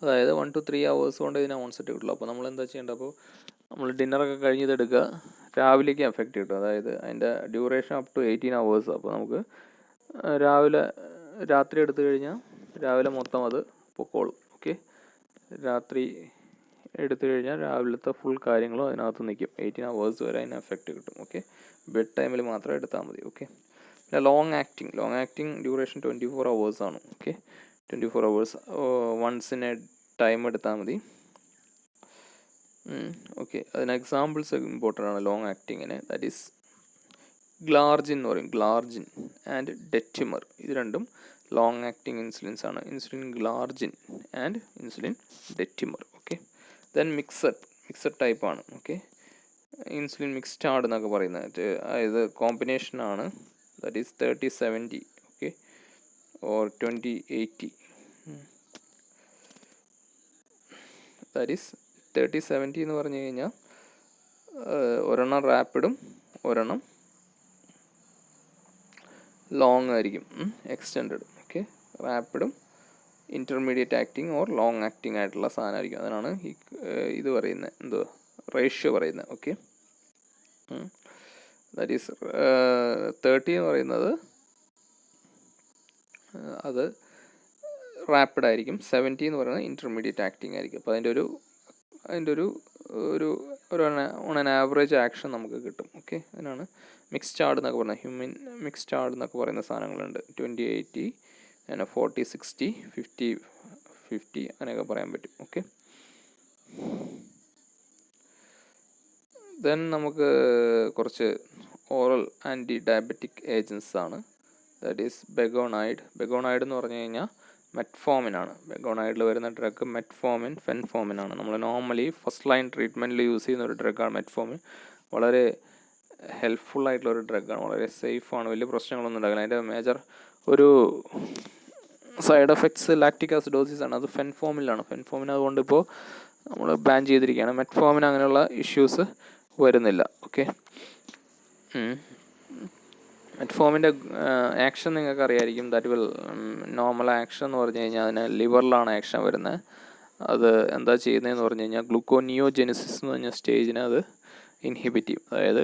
അതായത് 1 to 3 hours കൊണ്ട് ഇതിനെ ഓൺസെറ്റ് കിട്ടുള്ളൂ. അപ്പോൾ നമ്മൾ എന്താ ചെയ്യേണ്ടത്? അപ്പോൾ നമ്മൾ ഡിന്നറൊക്കെ കഴിഞ്ഞ് ഇതെടുക്കുക, രാവിലേക്ക് എഫക്റ്റ് കിട്ടും. അതായത് അതിൻ്റെ ഡ്യൂറേഷൻ അപ് ടു 18 hours. അപ്പോൾ നമുക്ക് രാത്രി എടുത്തു കഴിഞ്ഞാൽ രാവിലെ മൊത്തം അത് പൊക്കോളും. ഓക്കെ. രാത്രി എടുത്തു കഴിഞ്ഞാൽ രാവിലത്തെ ഫുൾ കാര്യങ്ങളും അതിനകത്ത് നിൽക്കും. 18 hours വരെ അതിന് എഫക്റ്റ് കിട്ടും. ഓക്കെ. ബെഡ് ടൈമിൽ മാത്രം എടുത്താൽ മതി. ഓക്കെ. പിന്നെ ലോങ് ആക്ടിങ് ഡ്യൂറേഷൻ 24 hours ആണ്. ഓക്കെ. 24 hours വൺസിന് ടൈം എടുത്താൽ മതി. ഓക്കെ. അതിന് എക്സാമ്പിൾസ് ഇമ്പോർട്ടൻ്റ് ആണ് ലോങ് ആക്ടിങ്ങിന്. ദാറ്റ് ഈസ് ഗ്ലാർജിൻ എന്ന് പറയും. ഗ്ലാർജിൻ ആൻഡ് ഡെറ്റിമർ, ഇത് രണ്ടും ലോങ് ആക്ടിങ് ഇൻസുലിൻസ് ആണ്. Insulin glargine and insulin detemir. Okay. Then mixed ടൈപ്പാണ്. ഓക്കെ. ഇൻസുലിൻ മിക്സ്റ്റാർഡ് എന്നൊക്കെ പറയുന്നത്, അതായത് കോമ്പിനേഷനാണ്. That is 30-70. Okay. or 20-80. That is 30-70 എന്ന് പറഞ്ഞു കഴിഞ്ഞാൽ ഒരെണ്ണം റാപ്പിഡും ഒരെണ്ണം ലോങ് ആയിരിക്കും, എക്സ്റ്റെൻഡ്. ഓക്കെ. റാപ്പിഡും intermediate acting or long acting ആയിട്ടുള്ള സാധനമായിരിക്കും. അതിനാണ് ഈ ഇത് പറയുന്നത്, എന്തോ റേഷ്യോ പറയുന്നത്. ഓക്കെ. ദാറ്റ് ഈസ് 30 എന്ന് പറയുന്നത് അത് റാപ്പിഡ് ആയിരിക്കും. 70 എന്ന് പറയുന്നത് ഇൻ്റർമീഡിയറ്റ് ആക്ടിങ് ആയിരിക്കും. അപ്പോൾ അതിൻ്റെ ഒരു ഓൺ ആൻ ആവറേജ് ആക്ഷൻ നമുക്ക് കിട്ടും. ഓക്കെ. അതിനാണ് മിക്സ്ചാർഡ് എന്നൊക്കെ പറയുന്നത്. ഹ്യൂമൻ മിക്സ്ചാർഡ് എന്നൊക്കെ പറയുന്ന സാധനങ്ങളുണ്ട്. 20-80, അങ്ങനെ 40-60, 50-50 അങ്ങനെയൊക്കെ പറയാൻ പറ്റും. ഓക്കെ. ദെൻ നമുക്ക് കുറച്ച് ഓറൽ ആൻറ്റി ഡയബറ്റിക് ഏജൻസ് ആണ്. ദാറ്റ് ഈസ് ബെഗോണൈഡ് എന്ന് പറഞ്ഞു കഴിഞ്ഞാൽ മെറ്റ്ഫോമിനാണ്. ബെഗോണൈഡിൽ വരുന്ന ഡ്രഗ് മെറ്റ്ഫോമിൻ, ഫെൻഫോമിനാണ്. നമ്മൾ നോർമലി ഫസ്റ്റ് ലൈൻ ട്രീറ്റ്മെൻറ്റിൽ യൂസ് ചെയ്യുന്ന ഒരു ഡ്രഗാണ് മെറ്റ്ഫോമിൻ. വളരെ ഹെൽപ്ഫുള്ളായിട്ടുള്ളൊരു ഡ്രഗാണ്, വളരെ സേഫാണ്, വലിയ പ്രശ്നങ്ങളൊന്നും ഉണ്ടാകില്ല. അതിൻ്റെ മേജർ ഒരു സൈഡ് എഫക്ട്സ് ലാക്റ്റിക് ആസിഡോസിസ് ആണ്. അത് ഫെൻഫോമിലാണ്. ഫെൻഫോമിൻ അതുകൊണ്ട് ഇപ്പോൾ നമ്മൾ ബാൻ ചെയ്തിരിക്കുകയാണ്. മെറ്റ്ഫോമിൻ അങ്ങനെയുള്ള ഇഷ്യൂസ് വരുന്നില്ല. ഓക്കെ. മെറ്റ്ഫോമിൻ്റെ ആക്ഷൻ നിങ്ങൾക്ക് അറിയായിരിക്കും. ദാറ്റ് വിൽ നോർമൽ ആക്ഷൻ എന്ന് പറഞ്ഞു കഴിഞ്ഞാൽ അതിന് ലിവറിലാണ് ആക്ഷൻ വരുന്നത്. അത് എന്താ ചെയ്യുന്നതെന്ന് പറഞ്ഞു കഴിഞ്ഞാൽ ഗ്ലൂക്കോനിയോജെനിസിസ് എന്ന് പറഞ്ഞ സ്റ്റേജിനെ അത് ഇൻഹിബിറ്റ് ചെയ്യും. അതായത്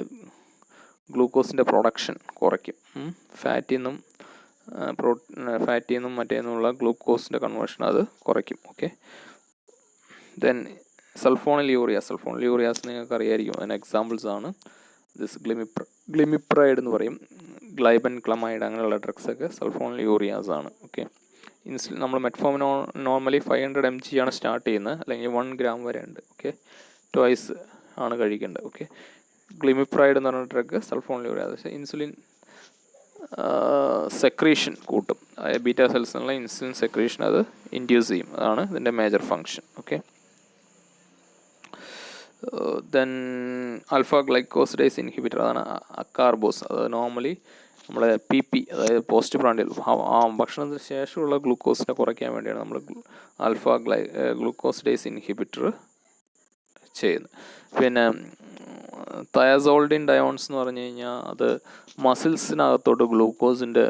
ഗ്ലൂക്കോസിൻ്റെ പ്രൊഡക്ഷൻ കുറയ്ക്കും. ഫാറ്റിൽ നിന്നും മറ്റേന്നുള്ള ഗ്ലൂക്കോസിൻ്റെ കൺവേർഷൻ അത് കുറയ്ക്കും. ഓക്കെ. ദെൻ സൾഫോണിലൂറിയാസ് നിങ്ങൾക്ക് അറിയായിരിക്കും. അതിന് എക്സാമ്പിൾസ് ആണ് ദിസ് ഗ്ലിമിപ്രൈഡ് എന്ന് പറയും, ഗ്ലൈബൻ ക്ലമൈഡ്, അങ്ങനെയുള്ള ഡ്രഗ്സൊക്കെ സൾഫോണിലൂറിയാസ് ആണ്. ഓക്കെ. നമ്മൾ മെറ്റ്ഫോമിൻ നോർമലി 500 mg ആണ് സ്റ്റാർട്ട് ചെയ്യുന്നത്, അല്ലെങ്കിൽ 1 gram വരെ ഉണ്ട്. ഓക്കെ. ട്വൈസ് ആണ് കഴിക്കേണ്ടത്. ഓക്കെ. ഗ്ലിമിപ്രൈഡ് എന്ന് പറഞ്ഞ ഡ്രഗ് സൾഫോണിലൂറിയാസ് ഇൻസുലിൻ സെക്രീഷൻ കൂട്ടും. ബീറ്റാ സെൽസിനുള്ള ഇൻസുലിൻ സെക്രീഷൻ അത് ഇൻഡ്യൂസ് ചെയ്യും. അതാണ് ഇതിൻ്റെ major function. Okay. Then alpha glucosidase inhibitor, അതാണ് അക്കാർബോസ്. അത് നോർമലി നമ്മളെ PP, അതായത് പോസ്റ്റ് പ്രാൻഡിയൽ ഭക്ഷണത്തിന് ശേഷമുള്ള ഗ്ലൂക്കോസിനെ കുറയ്ക്കാൻ വേണ്ടിയാണ് നമ്മൾ ആൽഫ ഗ്ലൂക്കോസിഡേസ് ഇൻഹിബിറ്റർ ചെയ്യുന്നത്. പിന്നെ തയാസോൾഡിൻ ഡയോൺസ് എന്ന് പറഞ്ഞു കഴിഞ്ഞാൽ അത് മസിൽസിനകത്തോട്ട് ഗ്ലൂക്കോസിൻ്റെ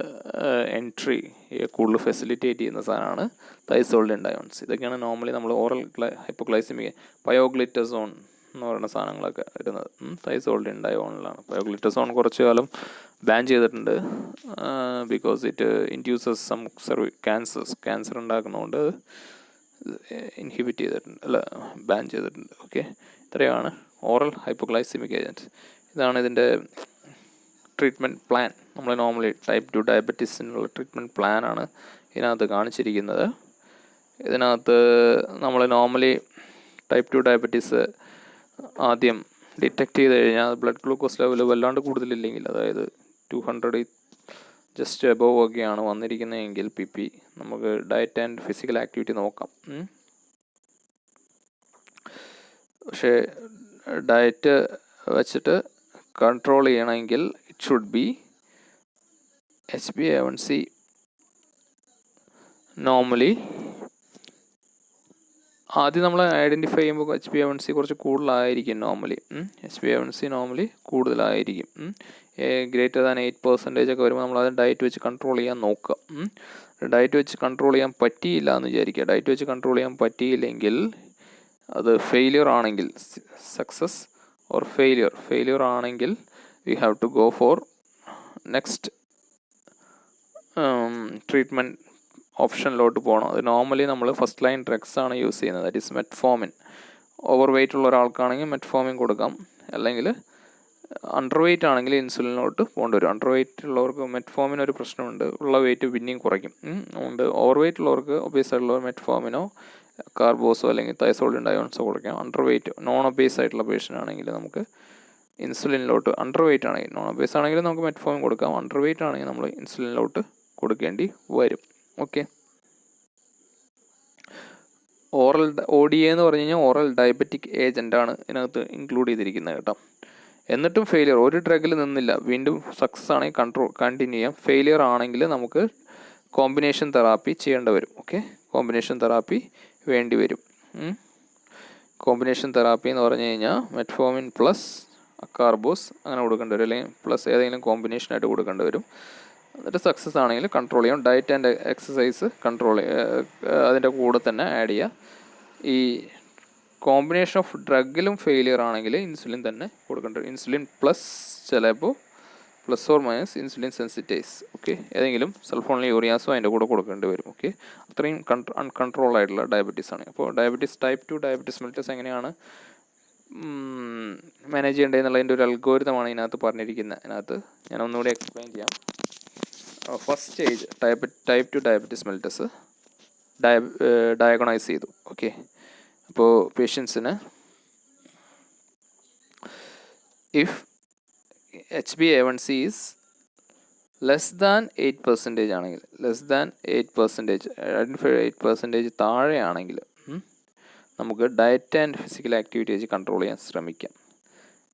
എൻട്രി കൂടുതൽ ഫെസിലിറ്റേറ്റ് ചെയ്യുന്ന സാധനമാണ് തൈസോൾഡിൻ ഡയോൺസ്. ഇതൊക്കെയാണ് നോർമലി നമ്മൾ ഓറൽ ഹൈപ്പോഗ്ലൈസിമിക് പയോഗ്ലിറ്റസോൺ എന്ന് പറയുന്ന സാധനങ്ങളൊക്കെ വരുന്നത് തൈസോൾഡിൻ ഡയോണിലാണ്. പയോഗ്ലിറ്റസോൺ കുറച്ച് കാലം ബാൻ ചെയ്തിട്ടുണ്ട്, because it induces some cancer ഉണ്ടാക്കുന്നതുകൊണ്ട് ഇൻഹിബിറ്റ് ചെയ്തിട്ടുണ്ട്, അല്ല ബാൻ ചെയ്തിട്ടുണ്ട്. ഓക്കെ. ഇത്രയാണ് ഓറൽ ഹൈപ്പോഗ്ലൈസിമിക് ഏജൻറ്റ്. ഇതാണ് ഇതിൻ്റെ ട്രീറ്റ്മെൻറ്റ് പ്ലാൻ. നമ്മൾ നോർമലി ടൈപ്പ് 2 ഡയബറ്റീസിനുള്ള ട്രീറ്റ്മെൻറ്റ് പ്ലാനാണ് ഇതിനകത്ത് കാണിച്ചിരിക്കുന്നത്. ഇതിനകത്ത് നമ്മൾ നോർമലി ടൈപ്പ് 2 ഡയബറ്റീസ് ആദ്യം ഡിറ്റക്റ്റ് ചെയ്ത് കഴിഞ്ഞാൽ ബ്ലഡ് ഗ്ലൂക്കോസ് ലെവൽ വല്ലാണ്ട് കൂടുതലില്ലെങ്കിൽ, അതായത് 200 ജസ്റ്റ് എബോവ് ഒക്കെയാണ് വന്നിരിക്കുന്നതെങ്കിൽ PP, നമുക്ക് ഡയറ്റ് ആൻഡ് ഫിസിക്കൽ ആക്ടിവിറ്റി നോക്കാം. പക്ഷേ ഡയറ്റ് വെച്ചിട്ട് കൺട്രോൾ ചെയ്യണമെങ്കിൽ it should B HbA1c normally ആദ്യം നമ്മൾ ഐഡൻറ്റിഫൈ ചെയ്യുമ്പോൾ HbA1c കുറച്ച് കൂടുതലായിരിക്കും നോർമലി. HbA1c നോർമലി കൂടുതലായിരിക്കും. ഗ്രേറ്റർ ദാൻ 8% ഒക്കെ വരുമ്പോൾ നമ്മൾ അത് ഡയറ്റ് വെച്ച് കൺട്രോൾ ചെയ്യാൻ നോക്കുക. ഡയറ്റ് വെച്ച് കൺട്രോൾ ചെയ്യാൻ പറ്റിയില്ല എന്ന് വിചാരിക്കുക. ഡയറ്റ് വെച്ച് കൺട്രോൾ ചെയ്യാൻ പറ്റിയില്ലെങ്കിൽ അത് ഫെയിലിയർ ആണെങ്കിൽ, സക്സസ് ഓർ ഫെയിലിയർ ആണെങ്കിൽ we have to go for next treatment ഓപ്ഷനിലോട്ട് പോകണം. അത് നോർമലി നമ്മൾ ഫസ്റ്റ് ലൈൻ ഡ്രഗ്സ് ആണ് യൂസ് ചെയ്യുന്നത്. That is metformin. Over weight ഉള്ള ഒരാൾക്കാണെങ്കിൽ മെറ്റ്ഫോമിൻ കൊടുക്കാം, അല്ലെങ്കിൽ അണ്ടർ വെയ്റ്റ് ആണെങ്കിൽ ഇൻസുലിനോട്ട് പോകേണ്ടി വരും. അണ്ടർ വെയ്റ്റ് ഉള്ളവർക്ക് മെറ്റ്ഫോമിൻ ഒരു പ്രശ്നമുണ്ട്, ഉള്ള വെയ്റ്റ് പിന്നെയും കുറയ്ക്കും. അതുകൊണ്ട് ഓവർ വെയ്റ്റ് ഉള്ളവർക്ക് ഒബേസ് ആയിട്ടുള്ളവർ മെറ്റ്ഫോമിനോ കാർബോസോ അല്ലെങ്കിൽ തൈസോൾഡിൻ ഡയോൺസോ കൊടുക്കാം. അണ്ടർ വെയ്റ്റ് നോൺ ഒബേസ് ആയിട്ടുള്ള പേഷ്യൻ്റ് ആണെങ്കിൽ നമുക്ക് ഇൻസുലിനിലോട്ട്, അണ്ടർ വെയ്റ്റ് ആണെങ്കിൽ, നോൺ ഒബേസ് ആണെങ്കിൽ നമുക്ക് മെറ്റ്ഫോമിൻ കൊടുക്കാം, അണ്ടർ വെയ്റ്റ് ആണെങ്കിൽ നമ്മൾ ഇൻസുലിനിലോട്ട് കൊടുക്കേണ്ടി വരും. ഓക്കെ. ഓറൽ ODA എന്ന് പറഞ്ഞു കഴിഞ്ഞാൽ ഓറൽ ഡയബറ്റിക് ഏജൻ്റാണ് ഇതിനകത്ത് ഇൻക്ലൂഡ് ചെയ്തിരിക്കുന്നത് കേട്ടോ. എന്നിട്ടും ഫെയിലിയർ, ഒരു ഡ്രഗിൽ നിന്നില്ല, വീണ്ടും സക്സസ് ആണെങ്കിൽ കണ്ടിന്യൂ ചെയ്യാം. ഫെയിലിയർ ആണെങ്കിൽ നമുക്ക് കോമ്പിനേഷൻ തെറാപ്പി ചെയ്യേണ്ടി വരും. ഓക്കെ. കോമ്പിനേഷൻ തെറാപ്പി വേണ്ടി വരും. കോമ്പിനേഷൻ തെറാപ്പി എന്ന് പറഞ്ഞു കഴിഞ്ഞാൽ മെറ്റ്ഫോമിൻ പ്ലസ് അക്കാർബോസ് അങ്ങനെ കൊടുക്കേണ്ടി വരും, അല്ലെങ്കിൽ പ്ലസ് ഏതെങ്കിലും കോമ്പിനേഷനായിട്ട് കൊടുക്കേണ്ടി വരും. എന്നിട്ട് സക്സസ് ആണെങ്കിൽ കൺട്രോൾ ചെയ്യാം. ഡയറ്റ് ആൻഡ് എക്സസൈസ് കൺട്രോൾ അതിൻ്റെ കൂടെ തന്നെ ആഡ് ചെയ്യുക. ഈ കോമ്പിനേഷൻ ഓഫ് ഡ്രഗിലും ഫെയിലിയർ ആണെങ്കിൽ ഇൻസുലിൻ തന്നെ കൊടുക്കേണ്ടി വരും. ഇൻസുലിൻ പ്ലസ് ചിലപ്പോൾ plus or minus insulin sensitise. Okay. ഏതെങ്കിലും സൾഫോണിലൂറിയാസോ അതിൻ്റെ കൂടെ കൊടുക്കേണ്ടി വരും. ഓക്കെ. അത്രയും അൺകൺട്രോൾ ആയിട്ടുള്ള ഡയബറ്റീസ് ആണ്. അപ്പോൾ ഡയബറ്റീസ് ടൈപ്പ് 2 ഡയബറ്റീസ് മെലിറ്റസ് എങ്ങനെയാണ് മാനേജ് ചെയ്യേണ്ടതെന്നുള്ളതിൻ്റെ ഒരു അൽഗോരിതമാണ് ഇതിനകത്ത് പറഞ്ഞിരിക്കുന്നത്. അതിനകത്ത് ഞാൻ ഒന്നുകൂടി എക്സ്പ്ലെയിൻ ചെയ്യാം. First stage type 2 diabetes mellitus diagnose ചെയ്തു. ഓക്കെ. അപ്പോൾ പേഷ്യൻസിന് if HbA1c is less than 8% ആണെങ്കിൽ, ലെസ് ദാൻ 8%, ഐഡൻറ്റിഫൈഡ് 8% താഴെയാണെങ്കിൽ നമുക്ക് ഡയറ്റ് ആൻഡ് ഫിസിക്കൽ ആക്ടിവിറ്റി വെച്ച് കൺട്രോൾ ചെയ്യാൻ ശ്രമിക്കാം.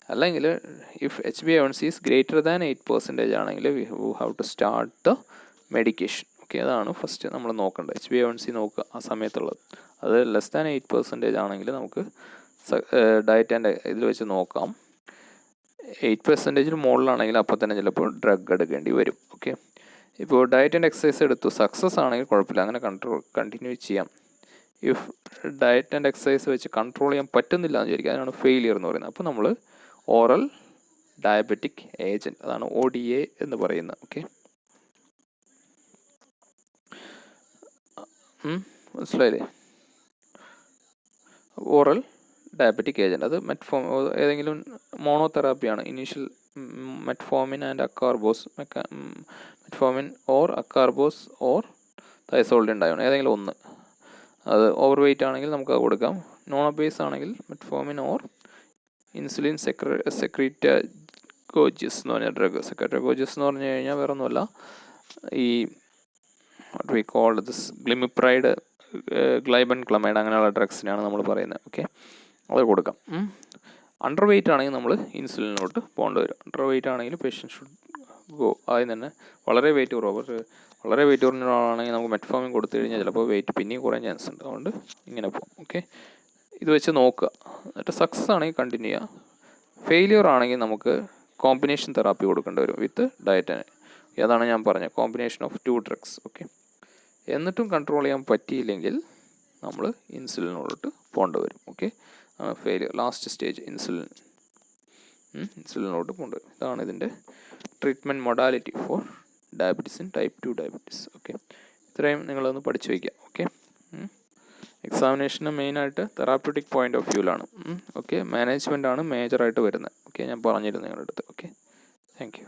അല്ലെങ്കിൽ if HbA1c is greater than 8% ആണെങ്കിൽ we have to start the medication. Okay. അതാണ് ഫസ്റ്റ് നമ്മൾ നോക്കേണ്ടത്. HbA1c നോക്കുക ആ സമയത്തുള്ളത്. അത് ലെസ് ദാൻ 8% ആണെങ്കിൽ നമുക്ക് ഡയറ്റ് ആൻഡ് ഇതിൽ വെച്ച് നോക്കാം. 8% മുകളിലാണെങ്കിൽ അപ്പോൾ തന്നെ ചിലപ്പോൾ ഡ്രഗ് എടുക്കേണ്ടി വരും. ഓക്കെ, ഇപ്പോൾ ഡയറ്റ് ആൻഡ് എക്സസൈസ് എടുത്തു, സക്സസ് ആണെങ്കിൽ കുഴപ്പമില്ല, അങ്ങനെ കണ്ടിന്യൂ ചെയ്യാം. ഇഫ് ഡയറ്റ് ആൻഡ് എക്സസൈസ് വെച്ച് കൺട്രോൾ ചെയ്യാൻ പറ്റുന്നില്ല എന്ന് വിചാരിക്കുക, അതിനാണ് ഫെയിലിയർ എന്ന് പറയുന്നത്. അപ്പോൾ നമ്മൾ ഓറൽ ഡയബറ്റിക് ഏജൻറ്റ്, അതാണ് ODA എന്ന് പറയുന്നത്. ഓക്കെ, മനസ്സിലായില്ലേ? ഓറൽ ഡയബറ്റിക് ഏജൻറ്റ്, അത് ഏതെങ്കിലും മോണോതെറാപ്പിയാണ്. Initial metformin and acarbose, metformin or acarbose or thiazolidinedione, ഏതെങ്കിലും ഒന്ന്. അത് ഓവർ വെയ്റ്റ് ആണെങ്കിൽ നമുക്ക് അത് കൊടുക്കാം. നോൺ ഒബേസ് ആണെങ്കിൽ മെറ്റ്ഫോമിൻ ഓർ ഇൻസുലിൻ സെക്രീറ്റഗോജിസ് എന്ന് പറഞ്ഞ ഡ്രഗ്. സെക്രീറ്റഗോജിസ് എന്ന് പറഞ്ഞു കഴിഞ്ഞാൽ വേറെ ഒന്നുമല്ല, ഈ what we call this glimepiride, glibenclamide, അങ്ങനെയുള്ള ഡ്രഗ്സിനാണ് നമ്മൾ പറയുന്നത്. ഓക്കെ, അത് കൊടുക്കാം. അണ്ടർ വെയ്റ്റ് ആണെങ്കിൽ നമ്മൾ ഇൻസുലിനോട്ട് പോകേണ്ടി വരും. അണ്ടർ വെയ്റ്റ് ആണെങ്കിൽ പേഷ്യൻ്റ് ഷുഡ് ഗോ. ആദ്യം തന്നെ വളരെ വെയിറ്റ് കുറഞ്ഞ ഒരാളാണെങ്കിൽ നമുക്ക് മെറ്റ്ഫോമിൻ കൊടുത്തു കഴിഞ്ഞാൽ ചിലപ്പോൾ വെയിറ്റ് പിന്നെയും കുറയാൻ ചാൻസ് ഉണ്ട്. അതുകൊണ്ട് ഇങ്ങനെ പോകും. ഓക്കെ, ഇത് വെച്ച് നോക്കുക. എന്നിട്ട് സക്സസ് ആണെങ്കിൽ കണ്ടിന്യൂ ചെയ്യുക. ഫെയിലിയർ ആണെങ്കിൽ നമുക്ക് കോമ്പിനേഷൻ തെറാപ്പി കൊടുക്കേണ്ടി വരും വിത്ത് ഡയറ്റിന്. അതാണ് ഞാൻ പറഞ്ഞത്, കോമ്പിനേഷൻ ഓഫ് 2 ഡ്രഗ്സ്. ഓക്കെ, എന്നിട്ടും കൺട്രോൾ ചെയ്യാൻ പറ്റിയില്ലെങ്കിൽ നമ്മൾ ഇൻസുലിനോട്ട് പോകേണ്ടി വരും. ഓക്കെ, ഫെയിലിയർ ലാസ്റ്റ് സ്റ്റേജ് ഇൻസുലിനോട്ട് പോകേണ്ടി വരും. ഇതാണ് ഇതിൻ്റെ treatment modality four diabetes in type 2 diabetes. Okay, ഇത്രയും നിങ്ങളൊന്ന് പഠിച്ചു വയ്ക്കുക. ഓക്കെ, എക്സാമിനേഷന് മെയിനായിട്ട് തെറാപ്യൂട്ടിക് പോയിൻ്റ് ഓഫ് വ്യൂവിലാണ്. ഓക്കെ, മാനേജ്മെൻറ്റാണ് മേജറായിട്ട് വരുന്നത്. ഓക്കെ, ഞാൻ പറഞ്ഞിരുന്നു നിങ്ങളുടെ അടുത്ത്. Okay, thank you.